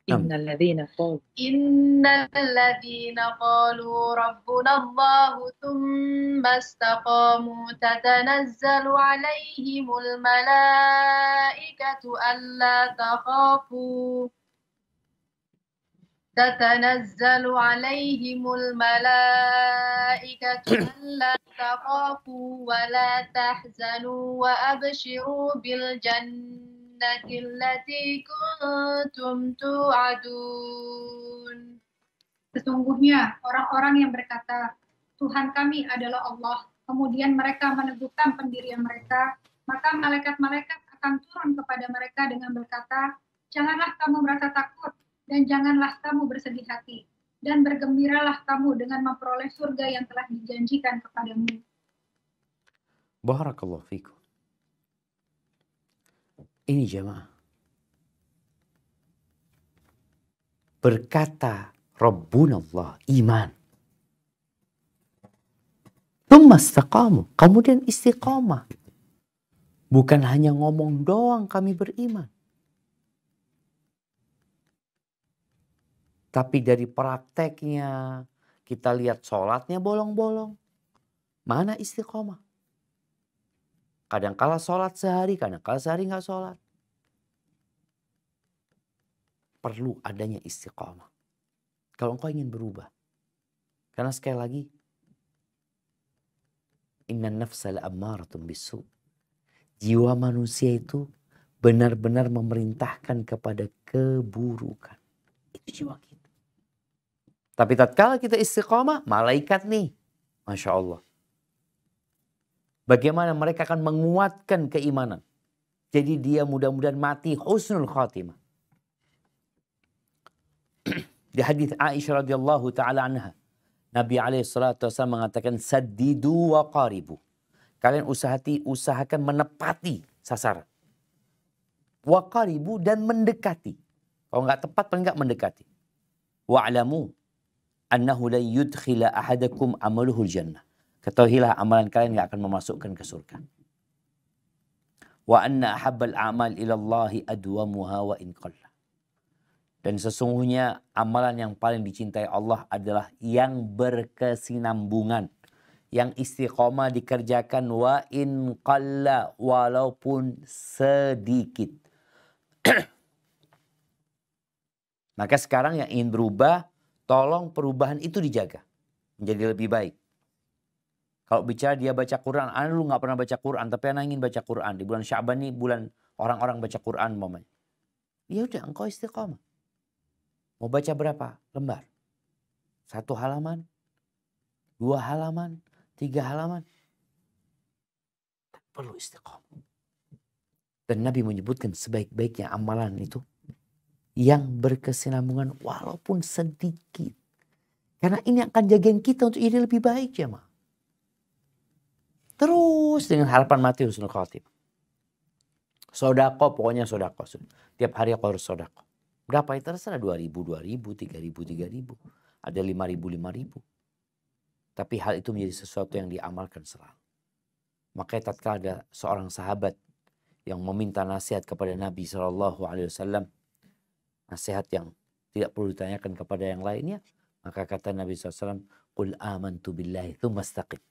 Innalladzina qalu rabbuna Allahu thumma istaqamu tatanazzalu alaihimul malaikatu alla takhafu تتنزل عليهم الملائكة ألا تخافوا ولا تحزنوا وأبشروا بالجنة التي كنتم توعدون. Sesungguhnya orang-orang yang berkata, Tuhan kami adalah Allah, kemudian mereka meneguhkan pendirian mereka, maka malaikat-malaikat akan turun kepada mereka dengan berkata, janganlah kamu merasa takut, dan janganlah kamu bersedih hati, dan bergembiralah kamu dengan memperoleh surga yang telah dijanjikan kepadamu. Barakallahu fikum. Ini jemaah. Berkata Rabbuna Allah, iman. Tsumma istaqamu, kemudian istiqamah. Bukan hanya ngomong doang kami beriman. Tapi dari prakteknya, kita lihat sholatnya bolong-bolong. Mana istiqomah? Kadang-kala sholat sehari, kadang-kala sehari nggak sholat. Perlu adanya istiqomah. Kalau engkau ingin berubah. Karena sekali lagi, inna nafsa la'ammaratun bisu. Jiwa manusia itu benar-benar memerintahkan kepada keburukan. Itu jiwa kita. Tapi tatkala kita istiqamah, malaikat nih. Masya Allah. Bagaimana mereka akan menguatkan keimanan. Jadi dia mudah-mudahan mati husnul khatimah. Di hadis Aisyah radhiyallahu ta'ala anha. Nabi alaihissalatu wassalam mengatakan, saddidu wa qaribu. Kalian usahakan menepati sasaran. Wa qaribu, dan mendekati. Kalau nggak tepat, paling nggak mendekati. Wa'lamu annahu la yudkhila ahadakum amaluhul jannah. Ketahuilah amalan kalian nggak akan memasukkan ke surga. Wa anna ahabbal a'mal ilallahi adwamuha wa in qalla. Dan sesungguhnya amalan yang paling dicintai Allah adalah yang berkesinambungan. Yang istiqomah dikerjakan wa in qalla, walaupun sedikit. Maka sekarang yang ingin berubah, tolong perubahan itu dijaga. Menjadi lebih baik. Kalau bicara dia baca Quran, Anda lu gak pernah baca Quran, tapi Anda ingin baca Quran. Di bulan Sya'ban ini bulan orang-orang baca Quran. Ya udah, engkau istiqomah. Mau baca berapa lembar? 1 halaman? 2 halaman? 3 halaman? Perlu istiqomah. Dan Nabi menyebutkan sebaik-baiknya amalan itu yang berkesinambungan walaupun sedikit. Karena ini akan jagain kita untuk jadi lebih baik, jemaah. Terus dengan harapan mati husnul khatimah. Sodako, pokoknya sodako. Tiap hari aku harus sodako. Berapa itu? Terserah 2.000, 2.000, 3.000, 3.000. Ada 5.000, 5.000. Tapi hal itu menjadi sesuatu yang diamalkan selalu. Makanya tatkala ada seorang sahabat yang meminta nasihat kepada Nabi SAW. Nasihat yang tidak perlu ditanyakan kepada yang lainnya. Maka kata Nabi SAW, Qul amantu billahi thumma istaqim.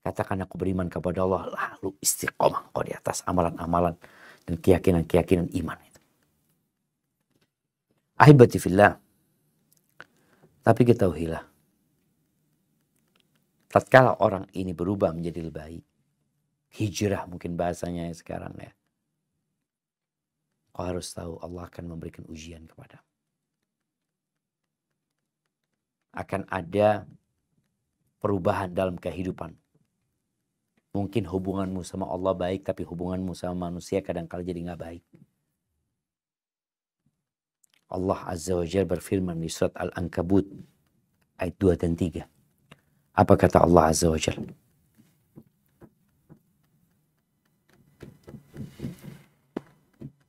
Katakan aku beriman kepada Allah, lalu istiqomah kau di atas amalan-amalan dan keyakinan-keyakinan iman itu. Ahibati fillah. Tapi ketahuilah, tatkala orang ini berubah menjadi lebih baik, hijrah mungkin bahasanya sekarang ya. Kau harus tahu Allah akan memberikan ujian kepada. Akan ada perubahan dalam kehidupan. Mungkin hubunganmu sama Allah baik, tapi hubunganmu sama manusia kadang-kala jadi nggak baik. Allah Azza wa Jalla berfirman di surat Al-Ankabut ayat 2 dan 3. Apa kata Allah Azza wa Jalla?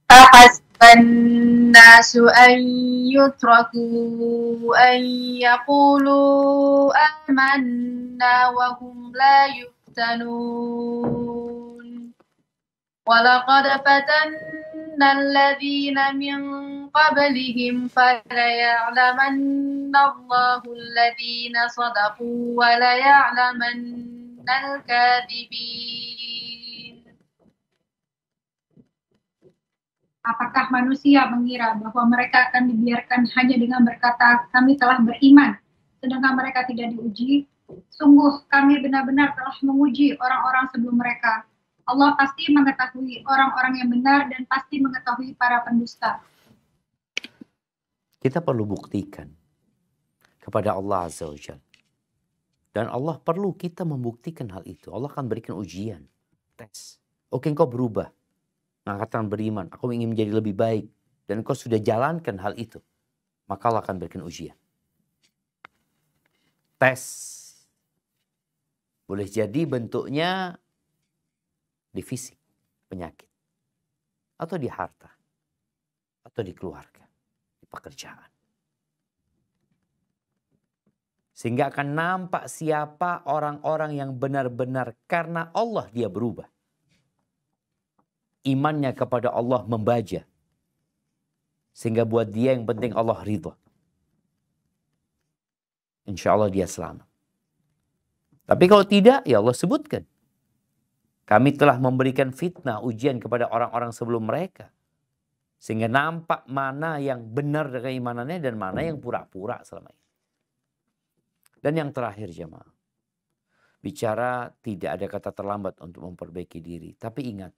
أحسب الناس أن يتركوا أن يقولوا آمنا وهم لا يفتنون ولقد فتنا الذين من قبلهم فليعلمن الله الذين صدقوا وليعلمن الكاذبين. Apakah manusia mengira bahwa mereka akan dibiarkan hanya dengan berkata, kami telah beriman, sedangkan mereka tidak diuji? Sungguh kami benar-benar telah menguji orang-orang sebelum mereka. Allah pasti mengetahui orang-orang yang benar dan pasti mengetahui para pendusta. Kita perlu buktikan kepada Allah Azza wa Jalla. Dan Allah perlu kita membuktikan hal itu. Allah akan berikan ujian, tes. Oke, engkau berubah. Mengatakan beriman, aku ingin menjadi lebih baik. Dan engkau sudah jalankan hal itu. Maka Allah akan berikan ujian. Tes. Boleh jadi bentuknya di fisik, penyakit. Atau di harta. Atau di keluarga. Di pekerjaan. Sehingga akan nampak siapa orang-orang yang benar-benar karena Allah dia berubah. Imannya kepada Allah membaja. Sehingga buat dia yang penting Allah ridha. Insya Allah dia selamat. Tapi kalau tidak, ya Allah sebutkan. Kami telah memberikan fitnah, ujian kepada orang-orang sebelum mereka. Sehingga nampak mana yang benar dengan keimanannya dan mana yang pura-pura selama ini. Dan yang terakhir jemaah. Bicara tidak ada kata terlambat untuk memperbaiki diri. Tapi ingat.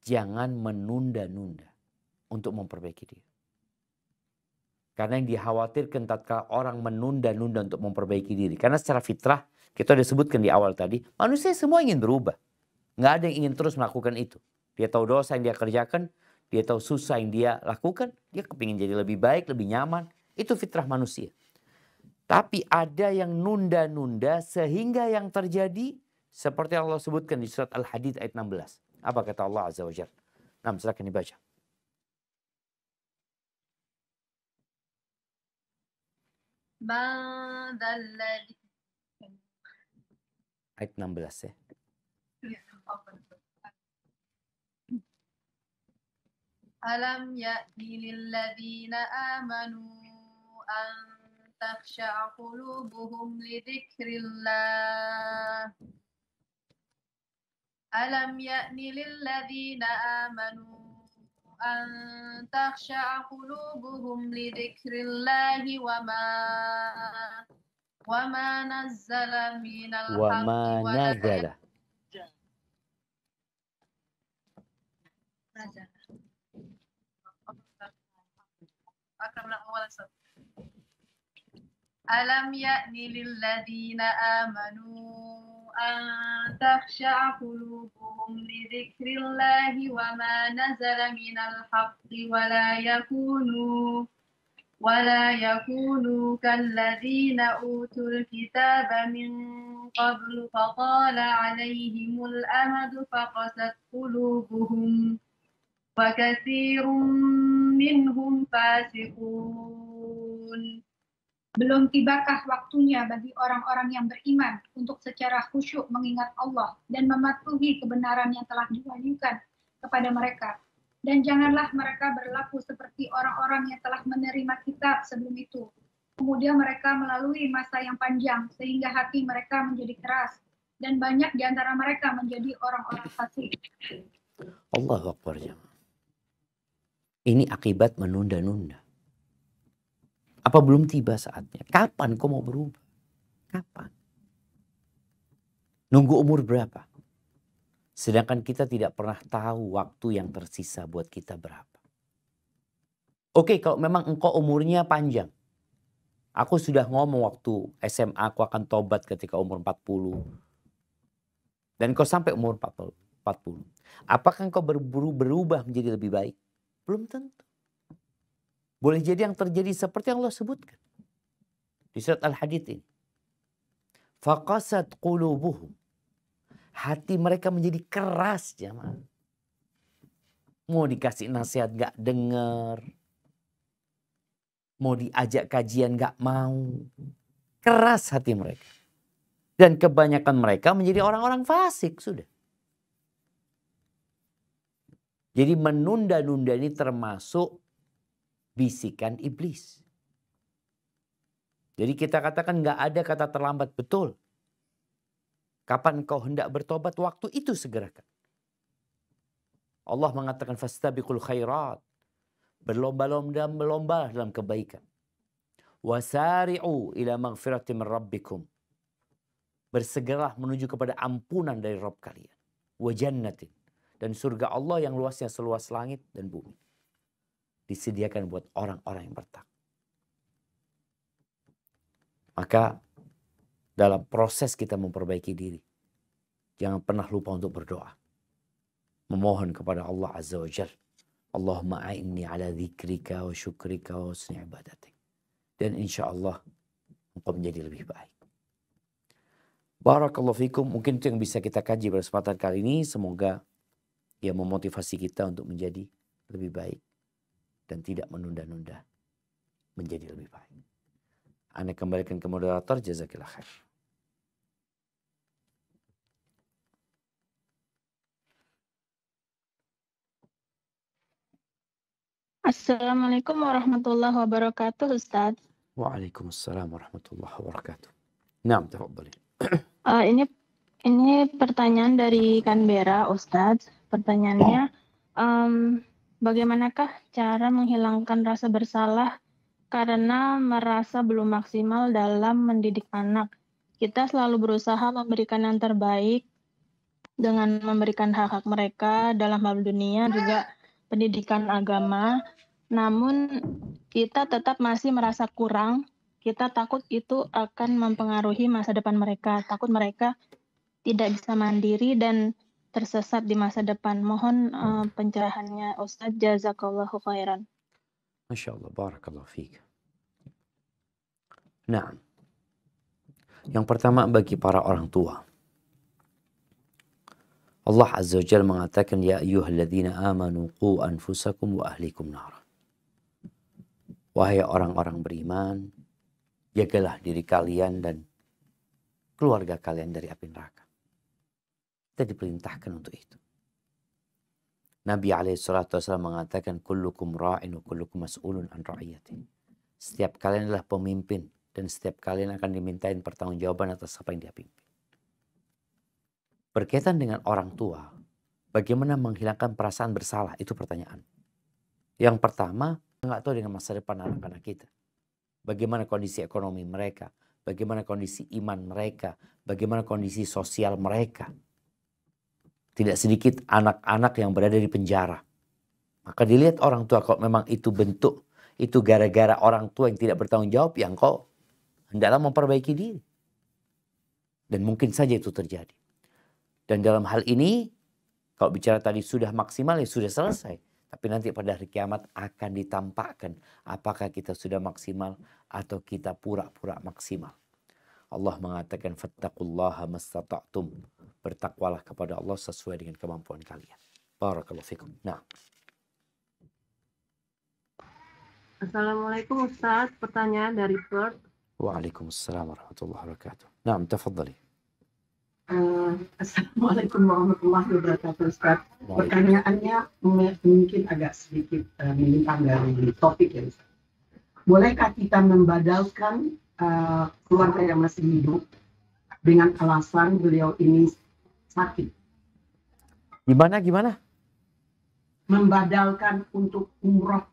Jangan menunda-nunda untuk memperbaiki diri. Karena yang dikhawatirkan tatkala orang menunda-nunda untuk memperbaiki diri. Karena secara fitrah, kita sudah sebutkan di awal tadi, manusia semua ingin berubah. Nggak ada yang ingin terus melakukan itu. Dia tahu dosa yang dia kerjakan, dia tahu susah yang dia lakukan, dia kepingin jadi lebih baik, lebih nyaman. Itu fitrah manusia. Tapi ada yang nunda-nunda sehingga yang terjadi seperti Allah sebutkan di surat Al-Hadid ayat 16. Apa kata Allah Azza wa Jalla? Nah, silakan dibaca. Ayat 16 ya. Alam ya'ni lilladzina amanu an takhsha'a qulubuhum li dzikrillah. Alam ya'ni lilladzina amanu an takhsha'a qulubuhum li dzikrillahi wa ma nazzala minal haqqi wa la Alam ya'ni lilladzina amanu an takhsha'a qulubuhum لذكر الله وما نزل من الحق ولا يكونوا كالذين أوتوا الكتاب من قبل فطال عليهم الأمد فقست قلوبهم وكثير منهم فاسقون. Belum tibakah waktunya bagi orang-orang yang beriman untuk secara khusyuk mengingat Allah dan mematuhi kebenaran yang telah diwahyukan kepada mereka. Dan janganlah mereka berlaku seperti orang-orang yang telah menerima kitab sebelum itu. Kemudian mereka melalui masa yang panjang sehingga hati mereka menjadi keras. Dan banyak di antara mereka menjadi orang-orang fasik. Allahu Akbar. Ini akibat menunda-nunda. Apa belum tiba saatnya? Kapan kau mau berubah? Kapan? Nunggu umur berapa? Sedangkan kita tidak pernah tahu waktu yang tersisa buat kita berapa. Oke, kalau memang engkau umurnya panjang. Aku sudah ngomong waktu SMA aku akan tobat ketika umur 40. Dan kau sampai umur 40. Apakah engkau berubah menjadi lebih baik? Belum tentu. Boleh jadi yang terjadi seperti yang Allah sebutkan. Di surat Al-Hadid ini. Faqasat qulubuhum. Hati mereka menjadi keras, jamaah. Mau dikasih nasihat gak dengar. Mau diajak kajian gak mau. Keras hati mereka. Dan kebanyakan mereka menjadi orang-orang fasik, sudah. Jadi menunda-nunda ini termasuk bisikan iblis. Jadi kita katakan gak ada kata terlambat, betul. Kapan kau hendak bertobat, waktu itu segerakan. Allah mengatakan fastabiqul khairat. Berlomba-lomba dalam kebaikan. Wasari'u ila maghfirati min rabbikum. Bersegeralah menuju kepada ampunan dari Rabb kalian. Wa jannatin. Dan surga Allah yang luasnya seluas langit dan bumi. Disediakan buat orang-orang yang bertakwa. Maka dalam proses kita memperbaiki diri, jangan pernah lupa untuk berdoa. Memohon kepada Allah Azza wa Jalla. Allahumma a'inni ala dzikrika wa syukrika wa husni ibadatik. Dan insya Allah engkau menjadi lebih baik. Barakallahu fikum. Mungkin itu yang bisa kita kaji pada kesempatan kali ini. Semoga ia memotivasi kita untuk menjadi lebih baik. Dan tidak menunda-nunda menjadi lebih baik. Anda kembalikan ke moderator. Jazakillah khair. Assalamualaikum warahmatullahi wabarakatuh, Ustaz. Waalaikumsalam warahmatullahi wabarakatuh. Naam, tafadhali. Ini pertanyaan dari Canberra, Ustaz. Pertanyaannya, bagaimanakah cara menghilangkan rasa bersalah karena merasa belum maksimal dalam mendidik anak? Kita selalu berusaha memberikan yang terbaik dengan memberikan hak-hak mereka dalam hal dunia, juga pendidikan agama. Namun kita tetap masih merasa kurang. Kita takut itu akan mempengaruhi masa depan mereka. Takut mereka tidak bisa mandiri dan tersesat di masa depan. Mohon pencerahannya, Ustaz. Jazakallahu khairan. Masya Allah, barakallahu fiik. Nah, yang pertama bagi para orang tua. Allah Azza wa Jalla mengatakan, Ya ayyuhalladzina amanu qu anfusakum wa ahlikum nara. Wahai orang-orang beriman, jagalah diri kalian dan keluarga kalian dari api neraka. Kita diperintahkan untuk itu. Nabi SAW mengatakan, kullukum ra'in wa kullukum mas'ulun an ra'iyati. Setiap kalian adalah pemimpin dan setiap kalian akan dimintain pertanggungjawaban atas apa yang dia pimpin. Berkaitan dengan orang tua, bagaimana menghilangkan perasaan bersalah? Itu pertanyaan. Yang pertama, nggak tahu dengan masa depan anak-anak kita. Bagaimana kondisi ekonomi mereka, bagaimana kondisi iman mereka, bagaimana kondisi sosial mereka. Tidak sedikit anak-anak yang berada di penjara. Maka dilihat orang tua, kalau memang itu bentuk, itu gara-gara orang tua yang tidak bertanggung jawab, yang kau hendaklah memperbaiki diri. Dan mungkin saja itu terjadi. Dan dalam hal ini, Kalau bicara tadi sudah maksimal ya sudah selesai. Tapi nanti pada hari kiamat akan ditampakkan apakah kita sudah maksimal atau kita pura-pura maksimal. Allah mengatakan fattaqullaha mastata'tum. Bertakwalah kepada Allah sesuai dengan kemampuan kalian. Barakallahu fikum. Nah. Assalamualaikum Ustaz, pertanyaan dari Perth. Waalaikumsalam warahmatullahi wabarakatuh. Naam, tafadhali. Assalamualaikum warahmatullahi wabarakatuh Ustaz. Pertanyaannya mungkin agak sedikit menyimpang dari topik ya Ustaz. Bolehkah kita membadalkan keluarga yang masih hidup dengan alasan beliau ini sakit? Gimana? Membadalkan untuk umroh.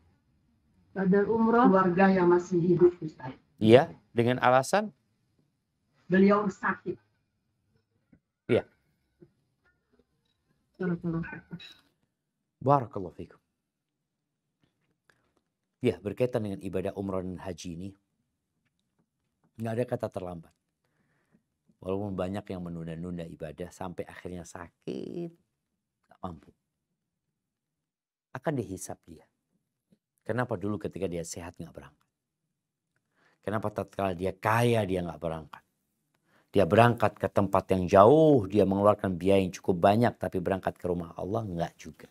Badal umroh. Keluarga yang masih hidup Ustaz. Iya, dengan alasan? Beliau sakit. Iya. Barakallahu fikum. Ya, berkaitan dengan ibadah umrah dan haji ini, nggak ada kata terlambat. Walaupun banyak yang menunda-nunda ibadah sampai akhirnya sakit, nggak mampu. Akan dihisap dia. Kenapa dulu ketika dia sehat nggak berangkat? Kenapa tatkala dia kaya dia nggak berangkat? Dia berangkat ke tempat yang jauh, dia mengeluarkan biaya yang cukup banyak, tapi berangkat ke rumah Allah nggak juga.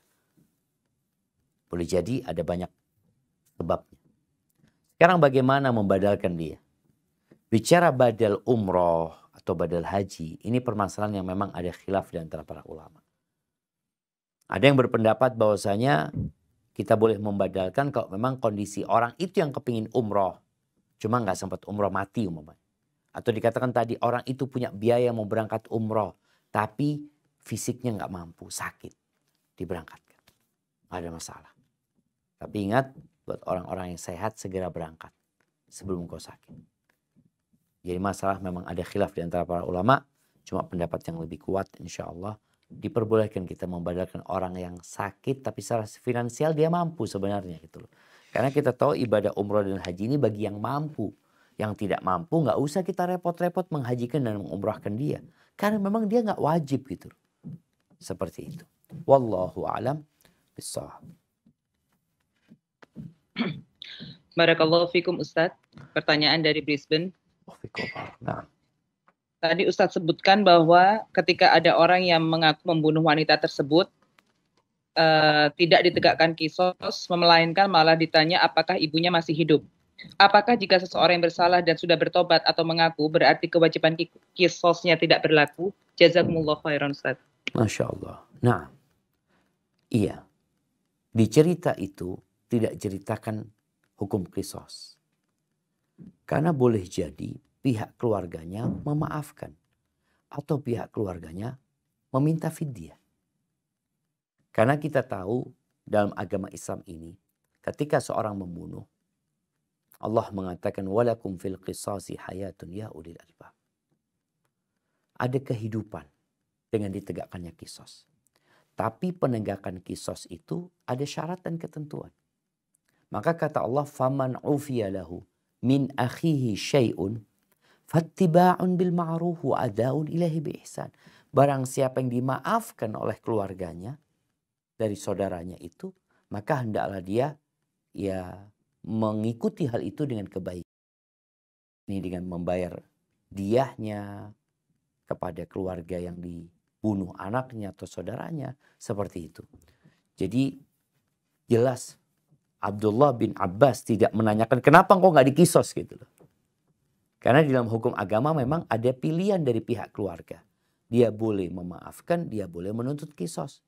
Boleh jadi ada banyak sebabnya. Sekarang bagaimana membadalkan dia? Bicara badal umroh atau badal haji, ini permasalahan yang memang ada khilaf di antara para ulama. Ada yang berpendapat bahwasanya kita boleh membadalkan kalau memang kondisi orang itu yang kepingin umroh, cuma nggak sempat umroh, mati umpamanya. Atau dikatakan tadi orang itu punya biaya mau berangkat umroh, tapi fisiknya nggak mampu, sakit, diberangkatkan. Nggak ada masalah. Tapi ingat, buat orang-orang yang sehat segera berangkat sebelum kau sakit. Jadi masalah memang ada khilaf di antara para ulama, cuma pendapat yang lebih kuat insya Allah diperbolehkan kita membadalkan orang yang sakit tapi secara finansial dia mampu sebenarnya gitu loh. Karena kita tahu ibadah umroh dan haji ini bagi yang mampu. Yang tidak mampu nggak usah kita repot-repot menghajikan dan mengumrahkan dia. Karena memang dia nggak wajib gitu loh. Seperti itu. Wallahu a'lam bishawab. Barakallahu fikum Ustaz. Pertanyaan dari Brisbane. Nah. Tadi Ustaz sebutkan bahwa ketika ada orang yang mengaku membunuh wanita tersebut, tidak ditegakkan kisos, melainkan malah ditanya apakah ibunya masih hidup. Apakah jika seseorang yang bersalah dan sudah bertobat atau mengaku, berarti kewajiban kisosnya tidak berlaku? Jazakumullah khairan Ustaz. Masya Allah. Nah, iya. Di cerita itu tidak ceritakan hukum kisos. Karena boleh jadi pihak keluarganya memaafkan. Atau pihak keluarganya meminta fidyah. Karena kita tahu dalam agama Islam ini, ketika seorang membunuh, Allah mengatakan walakum fil qisasi hayatun ya ulil albab. Ada kehidupan dengan ditegakkannya kisos. Tapi penegakan kisos itu ada syarat dan ketentuan. Maka kata Allah faman ufiya lahu min akhihi syai'un fattiba'un bil ma'ruf wa ada'un ilahi bi ihsan. Barang siapa yang dimaafkan oleh keluarganya dari saudaranya itu, maka hendaklah dia mengikuti hal itu dengan kebaikan. Ini dengan membayar diyahnya kepada keluarga yang dibunuh anaknya atau saudaranya, seperti itu. Jadi jelas Abdullah bin Abbas tidak menanyakan kenapa engkau nggak dikisos gitu loh. Karena di dalam hukum agama memang ada pilihan dari pihak keluarga. Dia boleh memaafkan, dia boleh menuntut kisos.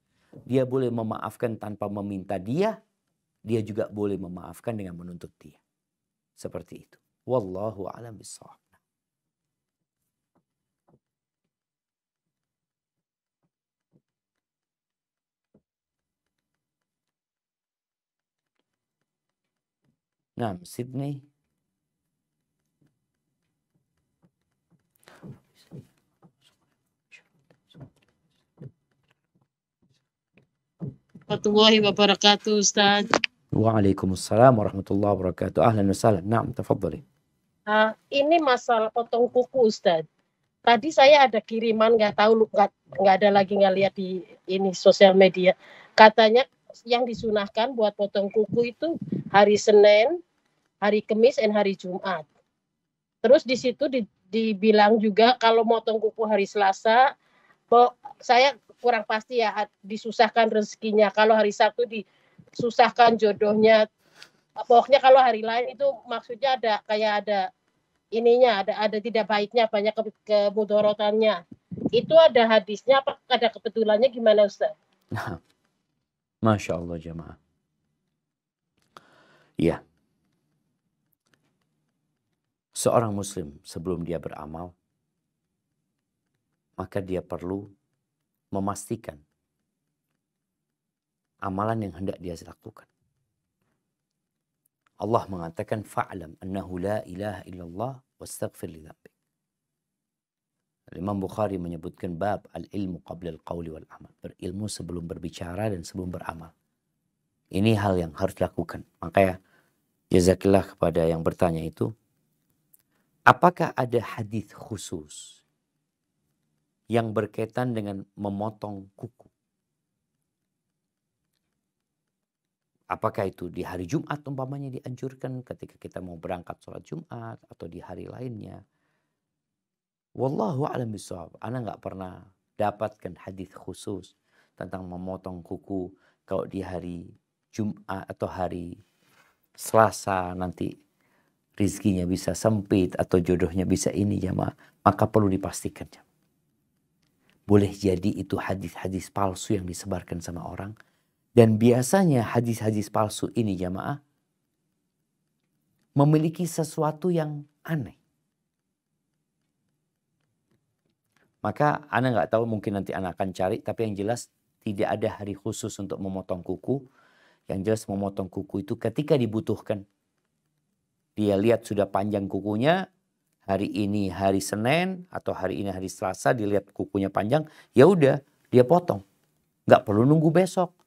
Dia boleh memaafkan tanpa meminta dia juga boleh memaafkan dengan menuntut dia. Seperti itu. Wallahu a'lam bishawab. Nah, Sydney. Warahmatullahi wabarakatuh, Ustaz. Waalaikumsalam warahmatullahi wabarakatuh. Ahlan wa sahlan. Naam, tafadhali. Ini masalah potong kuku, Ustaz. tadi saya ada kiriman, nggak tahu, nggak ada lagi, nggak lihat di ini sosial media. Katanya yang disunahkan buat potong kuku itu hari Senin, hari Kamis, dan hari Jumat. Terus di situ dibilang juga kalau motong kuku hari Selasa, saya kurang pasti ya, disusahkan rezekinya. Kalau hari Sabtu disusahkan jodohnya. Pokoknya kalau hari lain itu maksudnya ada ininya, ada tidak baiknya, banyak kemudorotannya. Itu ada hadisnya, apa ada kebetulannya, gimana Ustaz? Masya Allah jamaah. Iya. Seorang muslim sebelum dia beramal, maka dia perlu memastikan amalan yang hendak dia lakukan. Allah mengatakan fa'lam annahu la ilaha illallah wastaghfir li dzambik. Imam Bukhari menyebutkan bab al-ilmu qabla al-qawli wal amal. Berilmu sebelum berbicara dan sebelum beramal. Ini hal yang harus dilakukan. Makanya jazakillah kepada yang bertanya itu, apakah ada hadis khusus yang berkaitan dengan memotong kuku? Apakah itu di hari Jumat umpamanya dianjurkan ketika kita mau berangkat sholat Jumat atau di hari lainnya? Wallahu a'lam bishawab. Ana nggak pernah dapatkan hadis khusus tentang memotong kuku kalau di hari Jumat atau hari Selasa nanti rizkinya bisa sempit atau jodohnya bisa ini jamaah, maka perlu dipastikan jamaah. Boleh jadi itu hadis-hadis palsu yang disebarkan sama orang, dan biasanya hadis-hadis palsu ini jamaah memiliki sesuatu yang aneh. Maka ana nggak tahu, mungkin nanti ana akan cari, tapi yang jelas tidak ada hari khusus untuk memotong kuku. Yang jelas memotong kuku itu ketika dibutuhkan. Dia lihat sudah panjang kukunya, hari ini hari Senin atau hari ini hari Selasa, dilihat kukunya panjang, ya udah dia potong. Nggak perlu nunggu besok,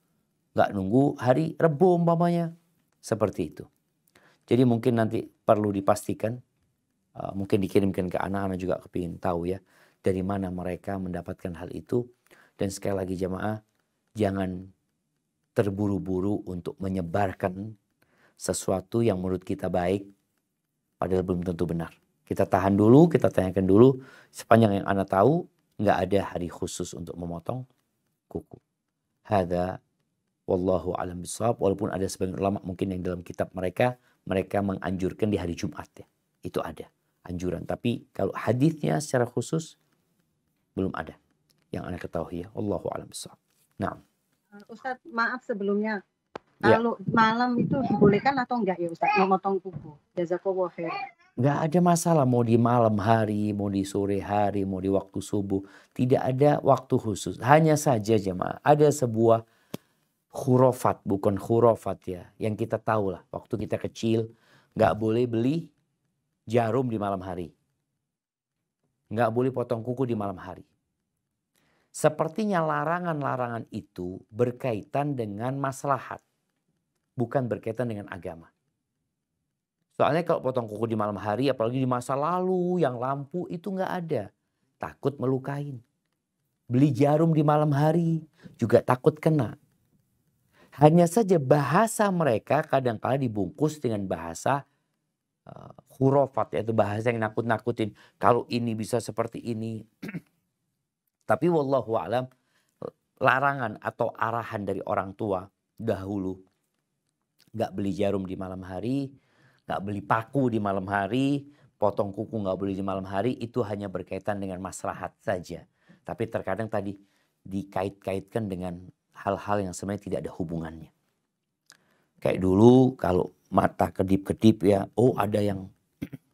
nggak nunggu hari Rebo umpamanya, seperti itu. Jadi mungkin nanti perlu dipastikan, mungkin dikirimkan ke anak-anak juga kepingin tahu ya, dari mana mereka mendapatkan hal itu. Dan sekali lagi jamaah, jangan terburu-buru untuk menyebarkan sesuatu yang menurut kita baik, padahal belum tentu benar. Kita tahan dulu, kita tanyakan dulu. Sepanjang yang ana tahu, nggak ada hari khusus untuk memotong kuku. Hadza wallahu a'lam bishawab. Walaupun ada sebagian ulama mungkin yang dalam kitab mereka menganjurkan di hari Jumat ya. Itu ada anjuran. Tapi kalau hadisnya secara khusus belum ada yang ana ketahui ya. Wallahu a'lam bishawab. Nah, Ustadz, maaf sebelumnya. Kalau malam itu dibolehkan atau enggak ya Ustadz memotong kuku? Jazakallahu khair. Nggak ada masalah mau di malam hari, mau di sore hari, mau di waktu subuh. Tidak ada waktu khusus. Hanya saja jemaah, ada sebuah khurafat, bukan khurafat ya. Yang kita tahu lah, waktu kita kecil nggak boleh beli jarum di malam hari. Nggak boleh potong kuku di malam hari. Sepertinya larangan-larangan itu berkaitan dengan maslahat. Bukan berkaitan dengan agama. Soalnya kalau potong kuku di malam hari, apalagi di masa lalu yang lampu itu nggak ada. Takut melukain. Beli jarum di malam hari juga takut kena. Hanya saja bahasa mereka kadang-kala dibungkus dengan bahasa khurafat, yaitu bahasa yang nakut-nakutin. Kalau ini bisa seperti ini. Tapi wallahu a'lam, larangan atau arahan dari orang tua dahulu. Nggak beli jarum di malam hari, nggak beli paku di malam hari, potong kuku nggak boleh di malam hari, itu hanya berkaitan dengan maslahat saja. Tapi terkadang tadi dikait-kaitkan dengan hal-hal yang sebenarnya tidak ada hubungannya. Kayak dulu kalau mata kedip-kedip ya, oh ada yang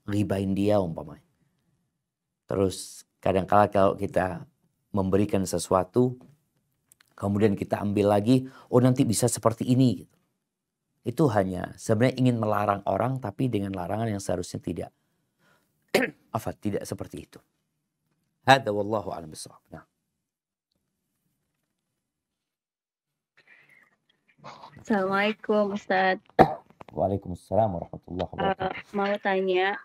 ribain dia umpamanya. Terus kadang-kala kalau kita memberikan sesuatu, kemudian kita ambil lagi, oh nanti bisa seperti ini. Itu hanya sebenarnya ingin melarang orang, tapi dengan larangan yang seharusnya tidak. Tidak seperti itu. Hadza wallahu a'lam bishawab. Nah. Assalamualaikum Ustaz. Waalaikumsalam warahmatullahi wabarakatuh. Mau tanya,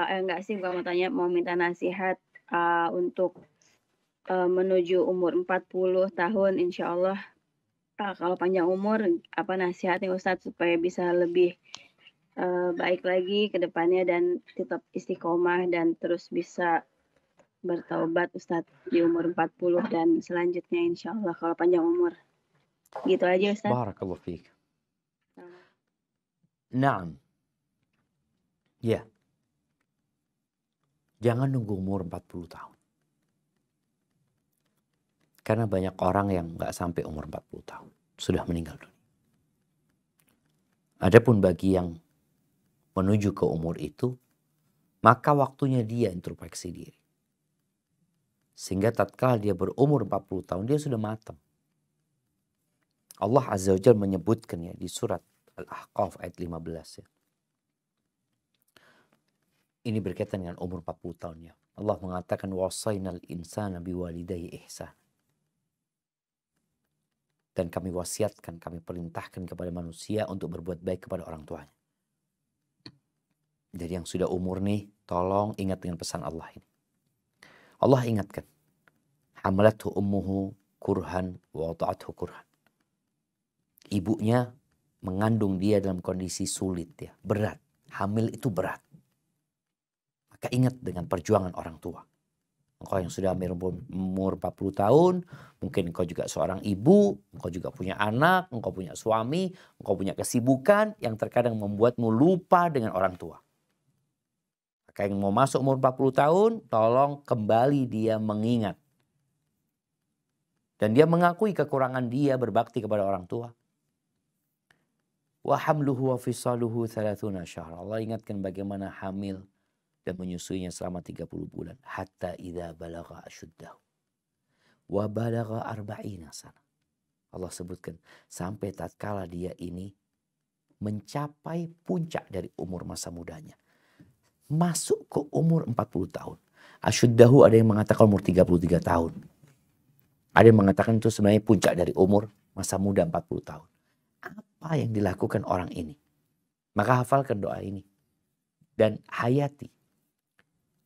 enggak sih, bukan mau tanya, mau minta nasihat. untuk menuju umur 40 tahun insya Allah. Kalau panjang umur, apa nasihatnya Ustadz supaya bisa lebih baik lagi ke depannya dan tetap istiqomah dan terus bisa bertaubat Ustadz di umur 40 dan selanjutnya insya Allah kalau panjang umur. Gitu aja Ustadz. Barakallahu fiik. Naam. Ya. Jangan nunggu umur 40 tahun. Karena banyak orang yang nggak sampai umur 40 tahun. Sudah meninggal dunia. Adapun bagi yang menuju ke umur itu, maka waktunya dia introspeksi diri. Sehingga tatkala dia berumur 40 tahun, dia sudah matang. Allah Azza wa Jalla menyebutkan ya di surat Al-Ahqaf ayat 15 ya. Ini berkaitan dengan umur 40 tahun ya. Allah mengatakan wasainal insana biwalidayhi ihsan. Dan kami wasiatkan, kami perintahkan kepada manusia untuk berbuat baik kepada orang tuanya. Jadi yang sudah umur nih, tolong ingat dengan pesan Allah ini. Allah ingatkan. Hamalathu ummuhu kurhan wa wada'athu kurhan. Ibunya mengandung dia dalam kondisi sulit ya, berat. Hamil itu berat. Maka ingat dengan perjuangan orang tua. Engkau yang sudah umur 40 tahun, mungkin engkau juga seorang ibu, engkau juga punya anak, engkau punya suami, engkau punya kesibukan yang terkadang membuatmu lupa dengan orang tua. Maka yang mau masuk umur 40 tahun, tolong kembali dia mengingat. Dan dia mengakui kekurangan dia berbakti kepada orang tua. Wa hamluhu wa fisaluhu 30 syahr. Allah ingatkan bagaimana hamil dan menyusuinya selama 30 bulan. Hatta idza balagha asyuddahu. Wa balagha 40 sana. Allah sebutkan sampai tatkala dia ini mencapai puncak dari umur masa mudanya. Masuk ke umur 40 tahun. Asyuddahu ada yang mengatakan umur 33 tahun. Ada yang mengatakan itu sebenarnya puncak dari umur masa muda 40 tahun. Apa yang dilakukan orang ini? Maka hafalkan doa ini. Dan hayati.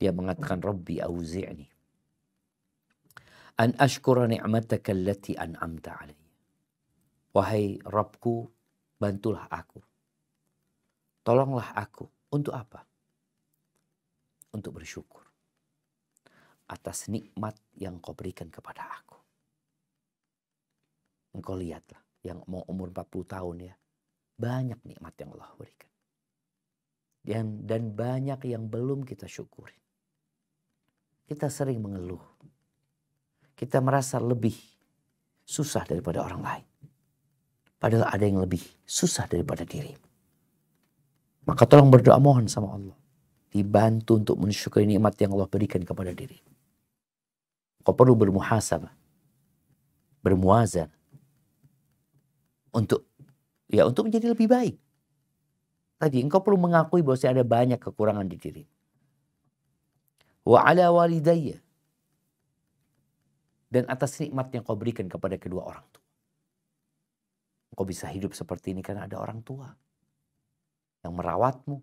Dia mengatakan Rabbi auzi'ni an ashkura ni'mataka allati an'amta alayya. Wahai Rabbku, bantulah aku. Tolonglah aku. Untuk apa? Untuk bersyukur atas nikmat yang kau berikan kepada aku. Engkau lihatlah, yang mau umur 40 tahun ya, banyak nikmat yang Allah berikan. Dan banyak yang belum kita syukuri. Kita sering mengeluh. Kita merasa lebih susah daripada orang lain. Padahal ada yang lebih susah daripada diri. Maka tolong berdoa mohon sama Allah. Dibantu untuk mensyukuri nikmat yang Allah berikan kepada diri. Kau perlu bermuhasabah. Bermuazan. Untuk menjadi lebih baik. Tadi engkau perlu mengakui bahwa ada banyak kekurangan di diri. Wa ala walidayya. Dan atas nikmat yang kau berikan kepada kedua orang tua. Engkau bisa hidup seperti ini karena ada orang tua yang merawatmu.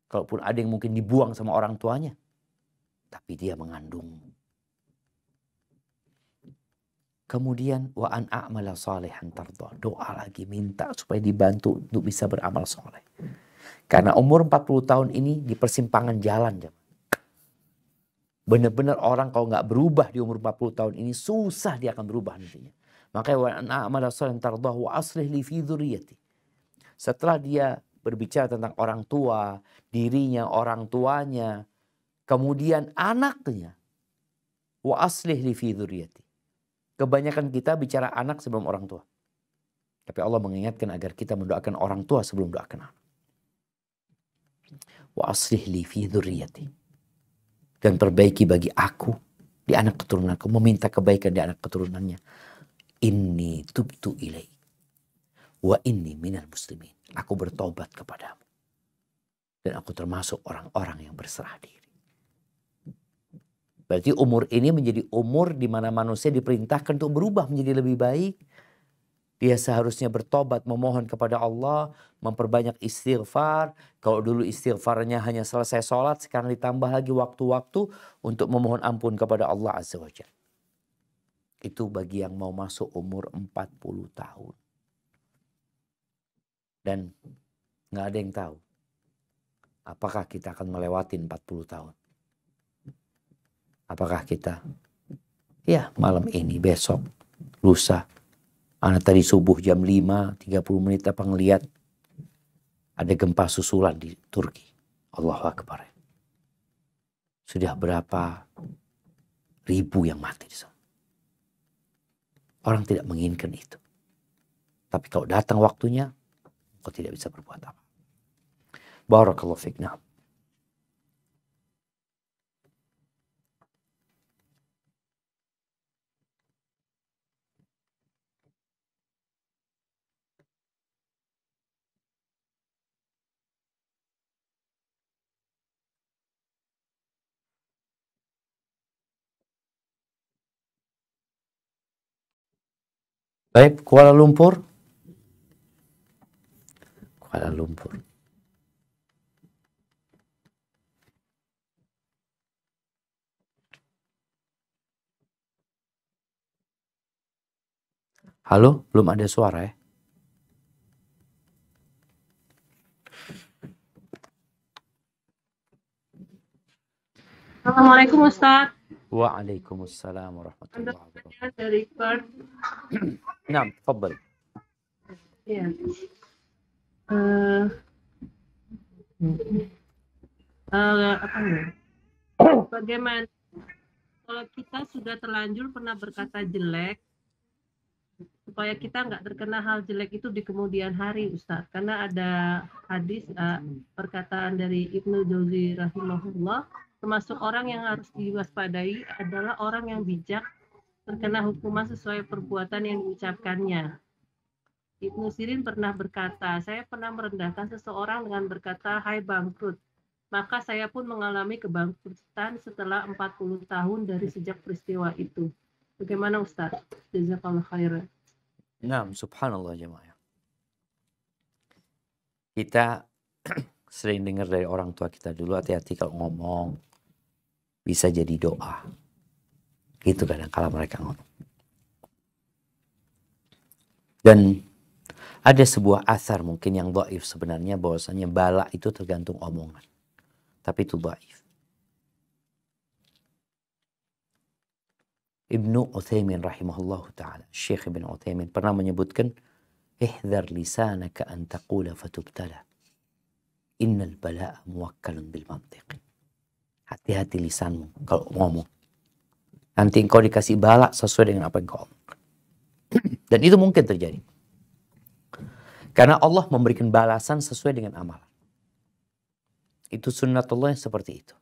Kalaupun ada yang mungkin dibuang sama orang tuanya, tapi dia mengandungmu. Kemudian wa an a'mala salihan tardha. Doa lagi, minta supaya dibantu untuk bisa beramal soleh. Karena umur 40 tahun ini di persimpangan jalan. Benar-benar orang kalau nggak berubah di umur 40 tahun ini, susah dia akan berubah nantinya. Makanya wa an a'mala salihan tardha wa aslih li fi dzurriyyati. Setelah dia berbicara tentang orang tua, dirinya, orang tuanya, kemudian anaknya. Wa aslih li fi dzurriyyati. Kebanyakan kita bicara anak sebelum orang tua. Tapi Allah mengingatkan agar kita mendoakan orang tua sebelum doakan anak. Wa aslih li fi dzurriyyati. Dan perbaiki bagi aku di anak keturunanku, meminta kebaikan di anak keturunannya. Inni tubtu ilaik wa inni minal muslimin. Aku bertobat kepadamu. Dan aku termasuk orang-orang yang berserah diri. Berarti umur ini menjadi umur di mana manusia diperintahkan untuk berubah menjadi lebih baik. Dia seharusnya bertobat, memohon kepada Allah, memperbanyak istighfar. Kalau dulu istighfarnya hanya selesai sholat, sekarang ditambah lagi waktu-waktu untuk memohon ampun kepada Allah Azza wa Jalla. Itu bagi yang mau masuk umur 40 tahun. Dan nggak ada yang tahu apakah kita akan melewati 40 tahun. Apakah kita, ya malam ini, besok, lusa. Anak tadi subuh jam 5, 30 menit apa ngeliat ada gempa susulan di Turki. Allahu Akbar. Sudah berapa ribu yang mati di sana. Orang tidak menginginkan itu. Tapi kalau datang waktunya, kau tidak bisa berbuat apa. Barakallahu fiik. Nah. Baik, Kuala Lumpur. Kuala Lumpur. Halo, belum ada suara ya? Assalamualaikum Ustaz. Waalaikumsalam warahmatullahi wabarakatuh. Pertanyaan dari Perth. Nah, tafadhal. Ya. Apa nih? Bagaimana kalau kita sudah terlanjur pernah berkata jelek, supaya kita nggak terkena hal jelek itu di kemudian hari, Ustaz? Karena ada hadis perkataan dari Ibnu Jauzi rahimahullah, termasuk orang yang harus diwaspadai adalah orang yang bijak terkena hukuman sesuai perbuatan yang diucapkannya. Ibnu Sirin pernah berkata, saya pernah merendahkan seseorang dengan berkata, hai bangkrut. Maka saya pun mengalami kebangkrutan setelah 40 tahun dari sejak peristiwa itu. Bagaimana Ustaz? Jazakallah khairan. Nah, subhanallah jemaah. Kita sering dengar dari orang tua kita dulu, hati-hati kalau ngomong. Bisa jadi doa. Gitu kadang kala mereka ngomong. Dan ada sebuah asar mungkin yang dhaif sebenarnya, bahwasanya bala itu tergantung omongan. Tapi itu dhaif. Ibnu Utsaimin rahimahullah ta'ala, Syekh Ibn Utsaimin pernah menyebutkan, ihdhar lisanaka an taqula fatubtala. Innal bala'a muwakkalun bil mantiq. Hati-hati lisanmu kalau ngomong. Nanti engkau dikasih bala sesuai dengan apa yang kau omong. Dan itu mungkin terjadi. Karena Allah memberikan balasan sesuai dengan amalan. Itu sunnatullah yang seperti itu.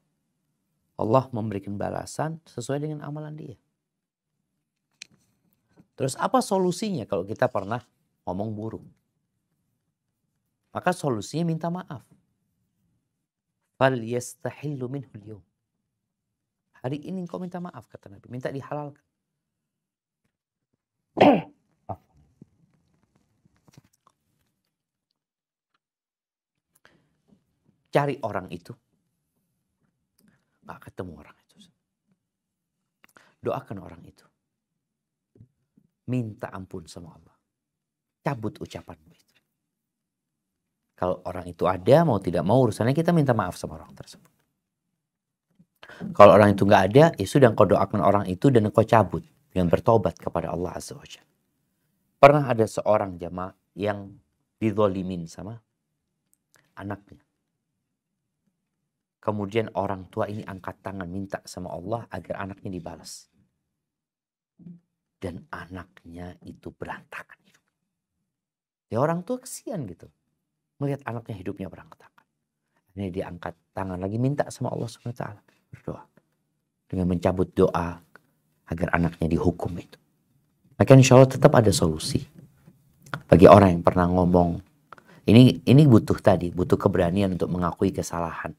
Allah memberikan balasan sesuai dengan amalan dia. Terus apa solusinya kalau kita pernah ngomong buruk? Maka solusinya minta maaf. Fal yastahillu minhu al-yawm. Hari ini engkau minta maaf, kata Nabi. Minta dihalalkan. Cari orang itu. Nggak ketemu orang itu. Doakan orang itu. Minta ampun sama Allah. Cabut ucapanmu itu. Kalau orang itu ada, mau tidak mau urusannya, kita minta maaf sama orang tersebut. Kalau orang itu nggak ada, ya sudah engkau doakan orang itu dan engkau cabut dengan bertobat kepada Allah Azza wa Jalla. Pernah ada seorang jamaah yang dizolimin sama anaknya. Kemudian orang tua ini angkat tangan minta sama Allah agar anaknya dibalas. Dan anaknya itu berantakan hidup. Ya orang tua kesian gitu. Melihat anaknya hidupnya berantakan. Ini dia angkat tangan lagi minta sama Allah SWT. Berdoa. Dengan mencabut doa agar anaknya dihukum itu. Maka insya Allah tetap ada solusi. Bagi orang yang pernah ngomong. Ini butuh keberanian untuk mengakui kesalahan.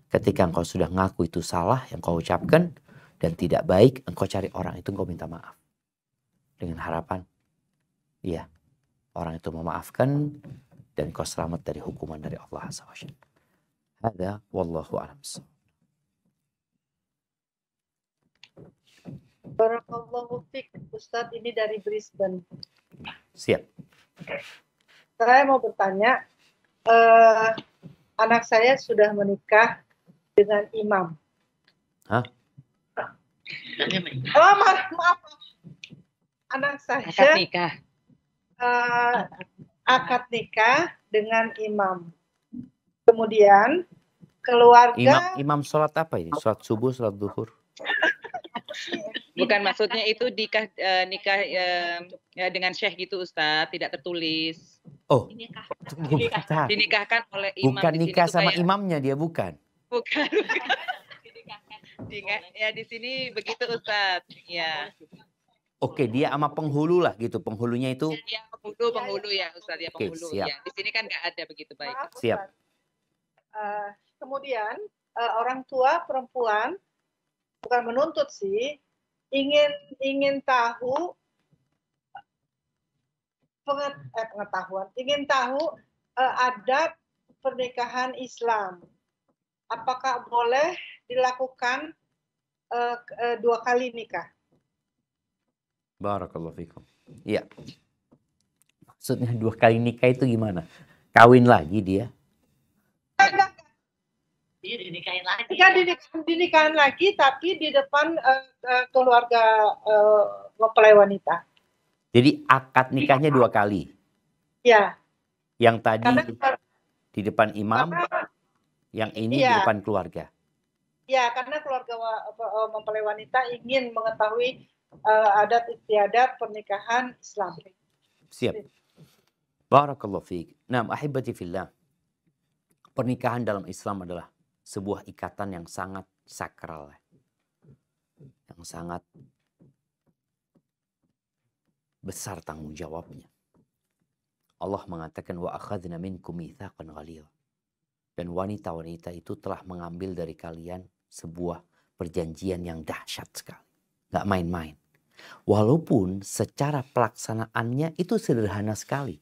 Ketika engkau sudah ngaku itu salah yang kau ucapkan dan tidak baik, engkau cari orang itu, engkau minta maaf. Dengan harapan, ya orang itu memaafkan, dan kau selamat dari hukuman dari Allah Azza wa Jalla. Hada wallahu a'lam bissawab. Barakallahu fiik, Ustadz, ini dari Brisbane. Siap. Saya mau bertanya, anak saya sudah menikah dengan imam. Hah? Oh, maaf. Anak saya Akad nikah. Akad nikah dengan imam. Kemudian keluarga Imam sholat apa ini? Sholat subuh, sholat duhur? Bukan, maksudnya itu nikah ya dengan syekh gitu Ustadz, tidak tertulis. Oh, Dinikahkan oleh imam. bukan di sini nikah tuh sama kayak- imamnya, dia bukan. Bukan. Ya di sini begitu Ustadz. Ya. Oke, dia sama penghulu lah gitu. Penghulunya itu Ya, penghulu ya Ustadz, ya Oke, penghulu. siap. Ya. Di sini kan nggak ada begitu, baik. Maaf, siap. Kemudian orang tua perempuan bukan menuntut sih, ingin tahu pengetahuan, ingin tahu adat pernikahan Islam. Apakah boleh dilakukan 2 kali nikah? Barakallahu fikum. Iya. Maksudnya 2 kali nikah itu gimana? Kawin lagi dia? Dinikahin lagi, tapi di depan keluarga mempelai wanita. Jadi akad nikahnya 2 kali. Ya. Yang tadi Karena- di depan imam, yang ini di Iya. depan keluarga. Ya, karena keluarga mempelai wanita ingin mengetahui adat istiadat pernikahan Islam. Siap. Barakallahu fiik. Nah, ahibati fillah. Pernikahan dalam Islam adalah sebuah ikatan yang sangat sakral. Yang sangat besar tanggung jawabnya. Allah mengatakan wa akhadna minkum mitsaqan ghalidha. Dan wanita-wanita itu telah mengambil dari kalian sebuah perjanjian yang dahsyat sekali. Nggak main-main. Walaupun secara pelaksanaannya itu sederhana sekali.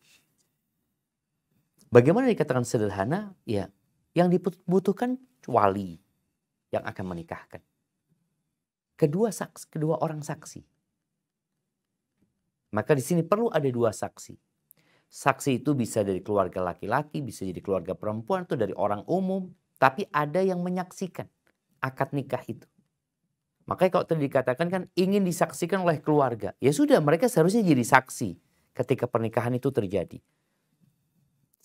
Bagaimana dikatakan sederhana? Ya, yang dibutuhkan wali yang akan menikahkan. Kedua orang saksi. Maka di sini perlu ada 2 saksi. Saksi itu bisa dari keluarga laki-laki, bisa jadi keluarga perempuan, atau dari orang umum. Tapi ada yang menyaksikan akad nikah itu. Makanya kalau tadi dikatakan kan ingin disaksikan oleh keluarga. Ya sudah, mereka seharusnya jadi saksi ketika pernikahan itu terjadi.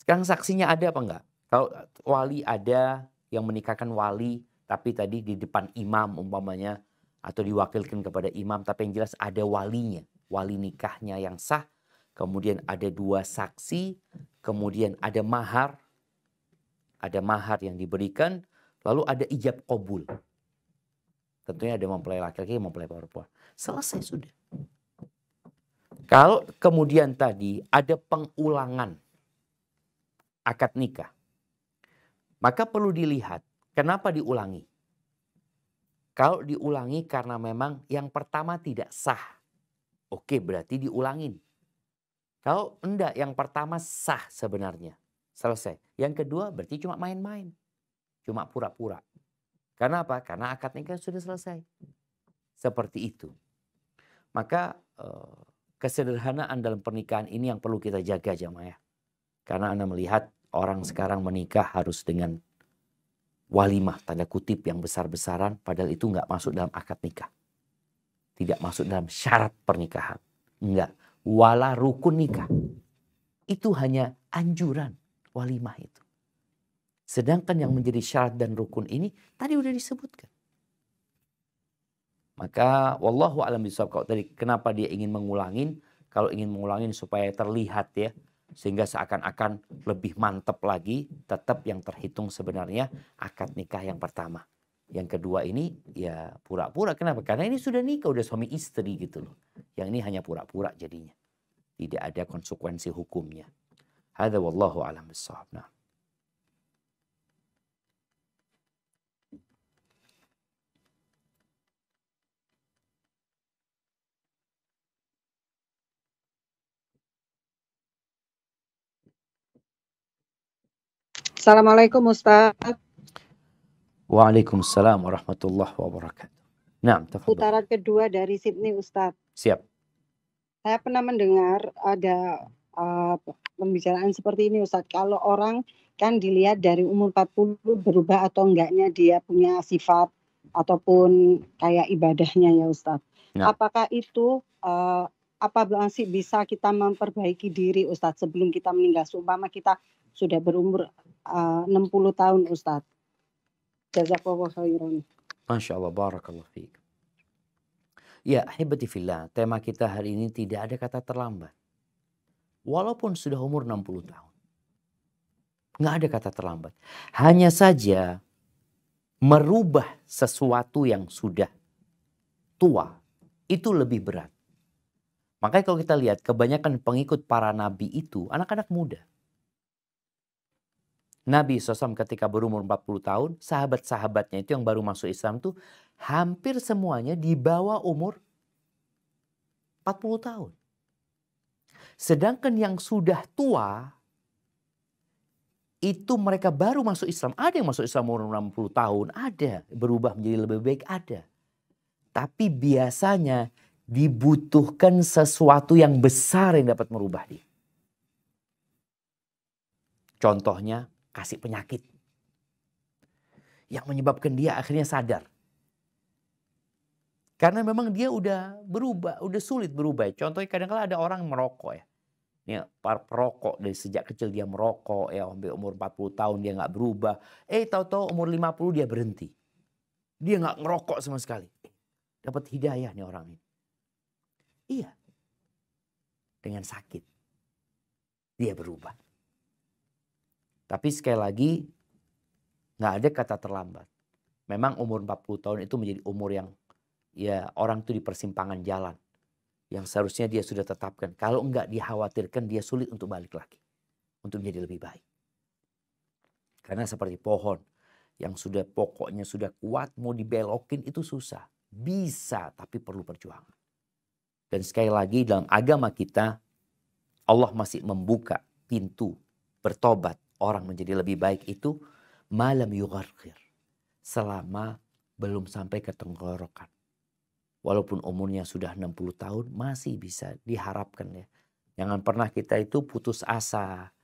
Sekarang saksinya ada apa enggak? Kalau wali ada yang menikahkan wali, tapi tadi di depan imam umpamanya, atau diwakilkan kepada imam, tapi yang jelas ada walinya. Wali nikahnya yang sah. Kemudian ada 2 saksi, kemudian ada mahar yang diberikan, lalu ada ijab qabul. Tentunya ada mempelai laki-laki, mempelai perempuan. Selesai sudah. Kalau kemudian tadi ada pengulangan akad nikah, maka perlu dilihat kenapa diulangi. Kalau diulangi karena memang yang pertama tidak sah, oke berarti diulangin. Kalau enggak, yang pertama sah sebenarnya. Selesai. Yang kedua berarti cuma main-main. Cuma pura-pura. Karena apa? Karena akad nikah sudah selesai. Seperti itu. Maka kesederhanaan dalam pernikahan ini yang perlu kita jaga jamaah. Karena Anda melihat orang sekarang menikah harus dengan walimah, tanda kutip yang besar-besaran. Padahal itu enggak masuk dalam akad nikah. Tidak masuk dalam syarat pernikahan. Enggak. Wala rukun nikah. Itu hanya anjuran walimah itu. Sedangkan yang menjadi syarat dan rukun ini tadi udah disebutkan. Maka wallahu a'lam bishawab. Kalau tadi kenapa dia ingin mengulangin? Kalau ingin mengulangin supaya terlihat ya, sehingga seakan-akan lebih mantap lagi, tetap yang terhitung sebenarnya akad nikah yang pertama. Yang kedua ini ya pura-pura. Kenapa? Karena ini sudah nikah, udah suami istri gitu loh. Yang ini hanya pura-pura jadinya. Tidak ada konsekuensi hukumnya. Hadza wallahu a'lam bishawab. Nah. Assalamualaikum Ustaz. Waalaikumsalam warahmatullahi wabarakatuh. Naam, tafadhal. Putaran kedua dari Sydney Ustaz. Siap. Saya pernah mendengar ada pembicaraan seperti ini Ustaz. Kalau orang kan dilihat dari umur 40 berubah atau enggaknya dia punya sifat ataupun kayak ibadahnya ya Ustaz. Nah. Apakah itu apa masih bisa kita memperbaiki diri Ustaz sebelum kita meninggal? Seumpama kita sudah berumur 60 tahun Ustaz. Jazakallahu khairan. Masya Allah, barakallahu fiik. Ya, ahibati fillah, tema kita hari ini tidak ada kata terlambat. Walaupun sudah umur 60 tahun. Nggak ada kata terlambat. Hanya saja merubah sesuatu yang sudah tua, itu lebih berat. Makanya kalau kita lihat, kebanyakan pengikut para nabi itu anak-anak muda. Nabi SAW ketika berumur 40 tahun, sahabat-sahabatnya itu yang baru masuk Islam tuh hampir semuanya di bawah umur 40 tahun. Sedangkan yang sudah tua, itu mereka baru masuk Islam. Ada yang masuk Islam umur 60 tahun, ada. Berubah menjadi lebih baik, ada. Tapi biasanya dibutuhkan sesuatu yang besar yang dapat merubah dia. Contohnya, kasih penyakit yang menyebabkan dia akhirnya sadar. Karena memang dia udah berubah, udah sulit berubah. Contohnya kadang-kadang ada orang merokok ya. Ini perokok dari sejak kecil dia merokok ya, sampai umur 40 tahun dia nggak berubah. Tahu-tahu umur 50 dia berhenti. Dia nggak ngerokok sama sekali. Dapat hidayah nih orang ini. Iya. Dengan sakit. Dia berubah. Tapi sekali lagi, nggak ada kata terlambat. Memang umur 40 tahun itu menjadi umur yang ya orang itu di persimpangan jalan. Yang seharusnya dia sudah tetapkan. Kalau enggak dikhawatirkan dia sulit untuk balik lagi. Untuk menjadi lebih baik. Karena seperti pohon yang sudah pokoknya sudah kuat mau dibelokin itu susah. Bisa tapi perlu perjuangan. Dan sekali lagi dalam agama kita Allah masih membuka pintu bertobat. Orang menjadi lebih baik itu malam yugharqir. Selama belum sampai ke tenggorokan. Walaupun umurnya sudah 60 tahun masih bisa diharapkan ya. Jangan pernah kita itu putus asa.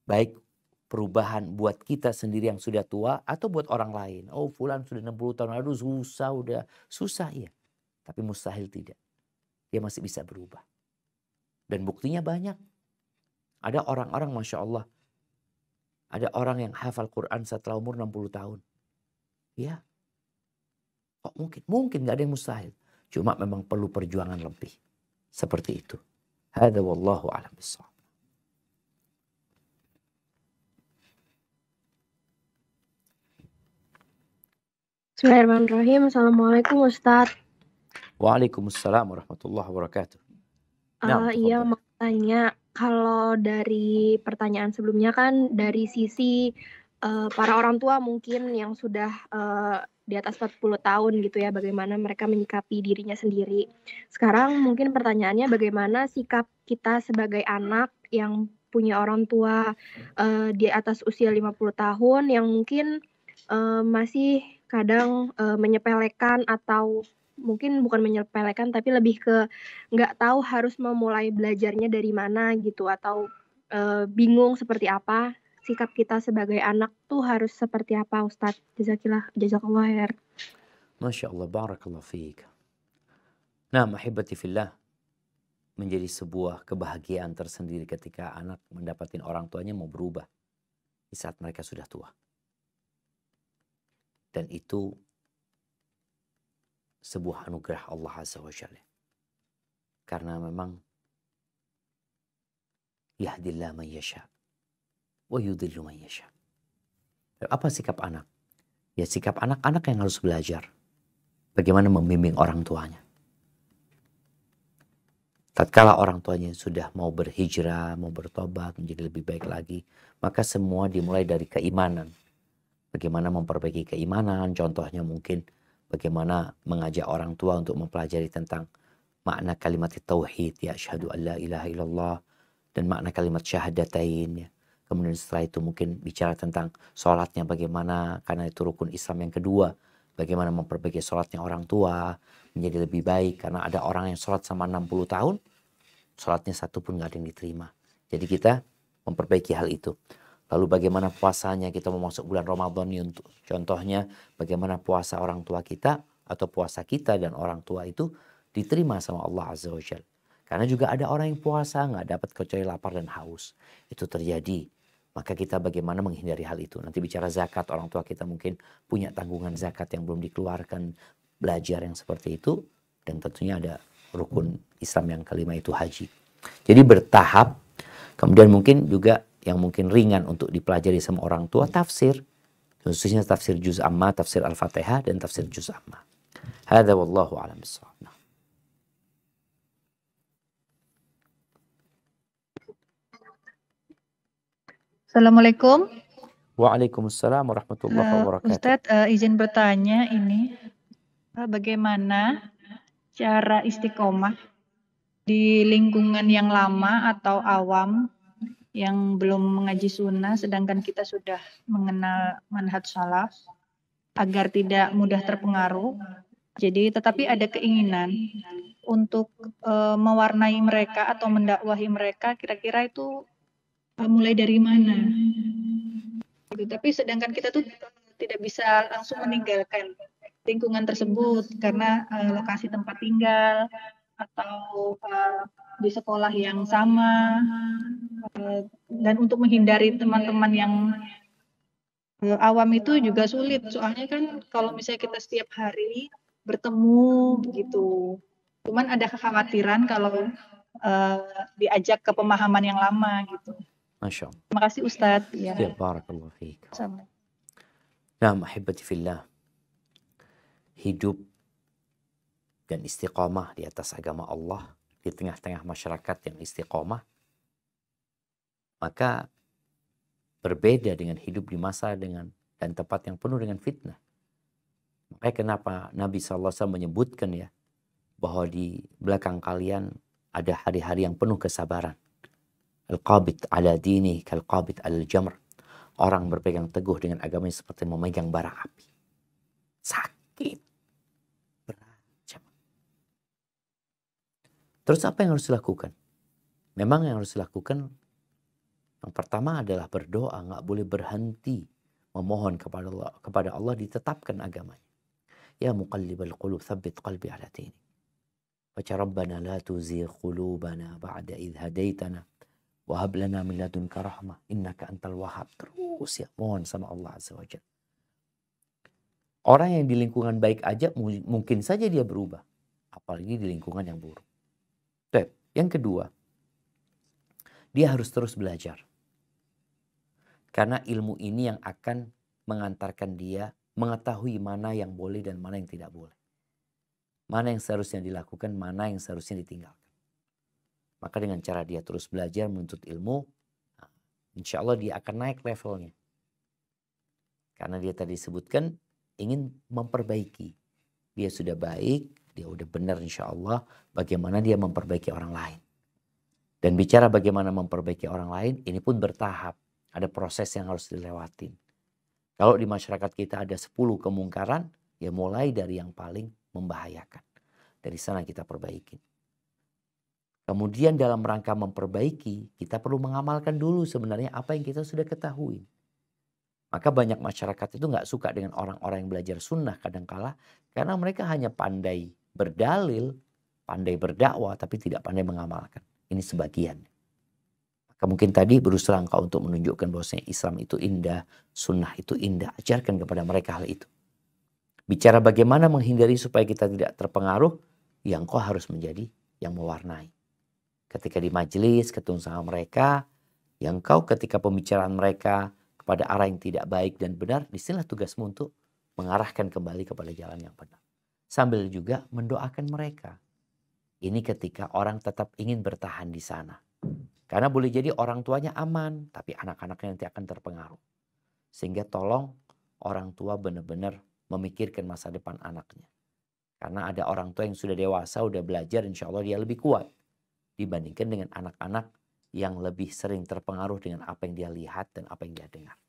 Baik perubahan buat kita sendiri yang sudah tua atau buat orang lain. Oh fulan sudah 60 tahun, aduh susah udah. Susah ya. Tapi mustahil tidak. Dia masih bisa berubah. Dan buktinya banyak. Ada orang-orang Masya Allah. Ada orang yang hafal Quran setelah umur 60 tahun. Ya. Kok mungkin? Mungkin gak ada yang mustahil. Cuma memang perlu perjuangan lebih. Seperti itu. Hadza wallahu a'lam bishawab. Bismillahirrahmanirrahim. Assalamualaikum Ustaz. Waalaikumsalam warahmatullahi wabarakatuh. Iya mau tanya. Kalau dari pertanyaan sebelumnya kan dari sisi para orang tua mungkin yang sudah di atas 40 tahun gitu ya, bagaimana mereka menyikapi dirinya sendiri. Sekarang mungkin pertanyaannya bagaimana sikap kita sebagai anak yang punya orang tua di atas usia 50 tahun yang mungkin masih kadang menyepelekan atau mungkin bukan menyepelekan tapi lebih ke nggak tahu harus memulai belajarnya dari mana gitu atau bingung seperti apa sikap kita sebagai anak tuh harus seperti apa Ustadz. Jazakallah khair. Masya Allah, barakallahu fiik. Nah, mahibati fillah, menjadi sebuah kebahagiaan tersendiri ketika anak mendapatkan orang tuanya mau berubah di saat mereka sudah tua. Dan itu sebuah anugerah Allah Azza wa Jalla. Karena memang yahdillah man yasha wa yudhillu man yasha. Apa sikap anak? Ya sikap anak-anak yang harus belajar bagaimana membimbing orang tuanya. Tatkala orang tuanya sudah mau berhijrah, mau bertobat, menjadi lebih baik lagi, maka semua dimulai dari keimanan. Bagaimana memperbaiki keimanan, contohnya mungkin bagaimana mengajak orang tua untuk mempelajari tentang makna kalimat tauhid, ya asyhadu an la ilaha illallah, dan makna kalimat syahadatain, ya. Kemudian setelah itu mungkin bicara tentang sholatnya bagaimana, karena itu rukun Islam yang kedua. Bagaimana memperbaiki sholatnya orang tua menjadi lebih baik. Karena ada orang yang sholat sama 60 tahun, sholatnya satu pun gak ada yang diterima. Jadi kita memperbaiki hal itu. Lalu bagaimana puasanya, kita mau masuk bulan Ramadan ini, untuk contohnya bagaimana puasa orang tua kita atau puasa kita dan orang tua itu diterima sama Allah Azza wa Jalla. Karena juga ada orang yang puasa nggak dapat kecuali lapar dan haus. Itu terjadi. Maka kita bagaimana menghindari hal itu. Nanti bicara zakat, orang tua kita mungkin punya tanggungan zakat yang belum dikeluarkan. Belajar yang seperti itu. Dan tentunya ada rukun Islam yang kelima itu haji. Jadi bertahap. Kemudian mungkin juga yang mungkin ringan untuk dipelajari sama orang tua, tafsir. Khususnya tafsir juz amma, tafsir al-fatihah, dan tafsir juz amma. Hadza wallahu a'lam bissawab. Assalamualaikum. Waalaikumsalam warahmatullahi wabarakatuh. Ustadz, izin bertanya ini, bagaimana cara istiqomah di lingkungan yang lama atau awam yang belum mengaji sunnah, sedangkan kita sudah mengenal manhaj salaf, agar tidak mudah terpengaruh. Jadi, tetapi ada keinginan untuk mewarnai mereka atau mendakwahi mereka, kira-kira itu mulai dari mana? Gitu. Tapi sedangkan kita tuh tidak bisa langsung meninggalkan lingkungan tersebut karena lokasi tempat tinggal atau di sekolah yang sama, dan untuk menghindari teman-teman yang awam itu juga sulit. Soalnya kan kalau misalnya kita setiap hari bertemu gitu, cuman ada kekhawatiran kalau diajak ke pemahaman yang lama gitu. Masya Allah. Terima kasih Ustadz. Ya. Barakallahu fiik. Nah, ahibati fillah. Hidup dan istiqamah di atas agama Allah di tengah-tengah masyarakat yang istiqamah, maka berbeda dengan hidup di masa dan tempat yang penuh dengan fitnah. Makanya kenapa Nabi SAW menyebutkan ya, bahwa di belakang kalian ada hari-hari yang penuh kesabaran. Al-qabid ala dini kal-qabid al-jamr. Orang berpegang teguh dengan agamanya seperti memegang bara api. Sakit. Berat. Terus apa yang harus dilakukan? Memang yang harus dilakukan, yang pertama adalah berdoa. Nggak boleh berhenti memohon kepada Allah ditetapkan agamanya. Ya muqallibal qulub tsabbit qalbi ala dini. Baca Rabbana la tuzigh qulubana ba'da idh hadaitana. Wahab lana min ladunka rahmah innaka antal wahhab. Terus ya mohon sama Allah Azza wa Jalla. Orang yang di lingkungan baik aja mungkin saja dia berubah, apalagi di lingkungan yang buruk. Yang kedua, dia harus terus belajar. Karena ilmu ini yang akan mengantarkan dia mengetahui mana yang boleh dan mana yang tidak boleh. Mana yang seharusnya dilakukan, mana yang seharusnya ditinggalkan. Maka dengan cara dia terus belajar menuntut ilmu, insya Allah dia akan naik levelnya. Karena dia tadi sebutkan ingin memperbaiki. Dia sudah baik, dia udah benar insya Allah. Bagaimana dia memperbaiki orang lain. Dan bicara bagaimana memperbaiki orang lain, ini pun bertahap. Ada proses yang harus dilewatin. Kalau di masyarakat kita ada 10 kemungkaran, ya mulai dari yang paling membahayakan. Dari sana kita perbaiki. Kemudian dalam rangka memperbaiki, kita perlu mengamalkan dulu sebenarnya apa yang kita sudah ketahui. Maka banyak masyarakat itu nggak suka dengan orang-orang yang belajar sunnah kadangkala, karena mereka hanya pandai berdalil, pandai berdakwah, tapi tidak pandai mengamalkan. Ini sebagian. Maka mungkin tadi berusaha engkau untuk menunjukkan bahwasanya Islam itu indah, sunnah itu indah. Ajarkan kepada mereka hal itu. Bicara bagaimana menghindari supaya kita tidak terpengaruh, ya engkau harus menjadi yang mewarnai. Ketika di majelis ketemu sama mereka, yang kau ketika pembicaraan mereka kepada arah yang tidak baik dan benar, disinilah tugasmu untuk mengarahkan kembali kepada jalan yang benar. Sambil juga mendoakan mereka. Ini ketika orang tetap ingin bertahan di sana. Karena boleh jadi orang tuanya aman, tapi anak-anaknya nanti akan terpengaruh. Sehingga tolong orang tua benar-benar memikirkan masa depan anaknya. Karena ada orang tua yang sudah dewasa, sudah belajar, insya Allah dia lebih kuat dibandingkan dengan anak-anak yang lebih sering terpengaruh dengan apa yang dia lihat dan apa yang dia dengar.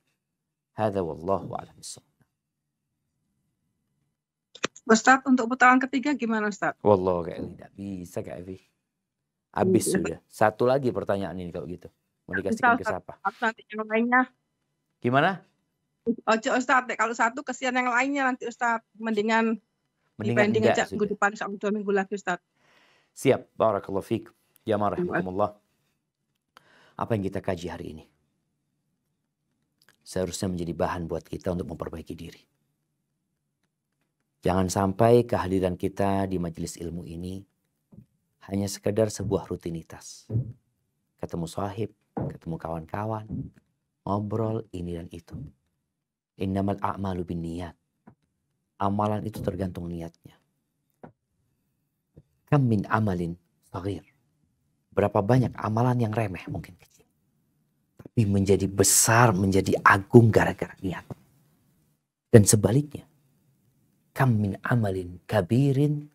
Hadza wallahu a'lam bissawab. Ustadz, untuk putaran ketiga gimana Ustadz? Wallahu kayak tidak bisa Kak Evi. Habis sudah. Satu lagi pertanyaan ini kalau gitu. Mau dikasihkan ke siapa? Nanti yang lainnya. Gimana? Ojo Ustadz, kalau satu kesian yang lainnya nanti Ustadz. Mendingan dibanding aja minggu depan sama 2 minggu lagi Ustadz. Siap. Barakallahu fiik. Ya marhamukumullah. Apa yang kita kaji hari ini seharusnya menjadi bahan buat kita untuk memperbaiki diri. Jangan sampai kehadiran kita di majelis ilmu ini hanya sekedar sebuah rutinitas. Ketemu sahib, ketemu kawan-kawan, ngobrol ini dan itu. Innamal a'malu binniyat. Amalan itu tergantung niatnya. Kam min amalin saghir. Berapa banyak amalan yang remeh mungkin kecil. Tapi menjadi besar, menjadi agung gara-gara niat. Dan sebaliknya. Kam min amalin kabirin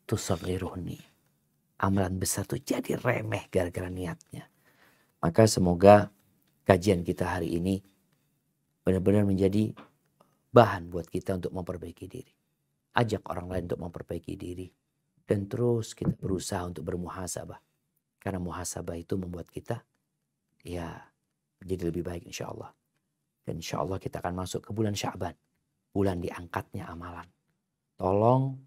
tusaghiruhun niyat. Amalan besar itu jadi remeh gara-gara niatnya. Maka semoga kajian kita hari ini benar-benar menjadi bahan buat kita untuk memperbaiki diri. Ajak orang lain untuk memperbaiki diri. Dan terus kita berusaha untuk bermuhasabah. Karena muhasabah itu membuat kita menjadi lebih baik insya Allah. Dan insya Allah kita akan masuk ke bulan Sya'ban. Bulan diangkatnya amalan. Tolong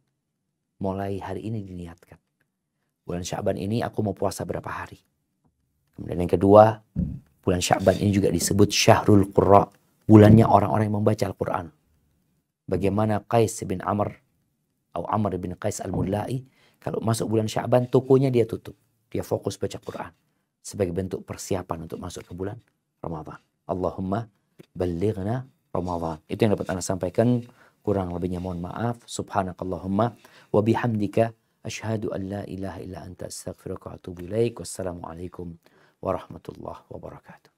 mulai hari ini diniatkan. Bulan Sya'ban ini aku mau puasa berapa hari. Kemudian yang kedua, bulan Sya'ban ini juga disebut Syahrul Qurra. Bulannya orang-orang yang membaca Al-Quran. Bagaimana Qais bin Amr atau Amr bin Qais al-Mullai, kalau masuk bulan Sya'ban tokonya dia tutup. Dia fokus baca Quran. Sebagai bentuk persiapan untuk masuk ke bulan Ramadan. Allahumma ballighna Ramadan. Itu yang dapat Anda sampaikan. Kurang lebihnya mohon maaf. Subhanakallahumma wa bihamdika asyhadu an la ilaha illa anta astaghfiruka wa atubu ilaik. Wassalamualaikum warahmatullahi wabarakatuh.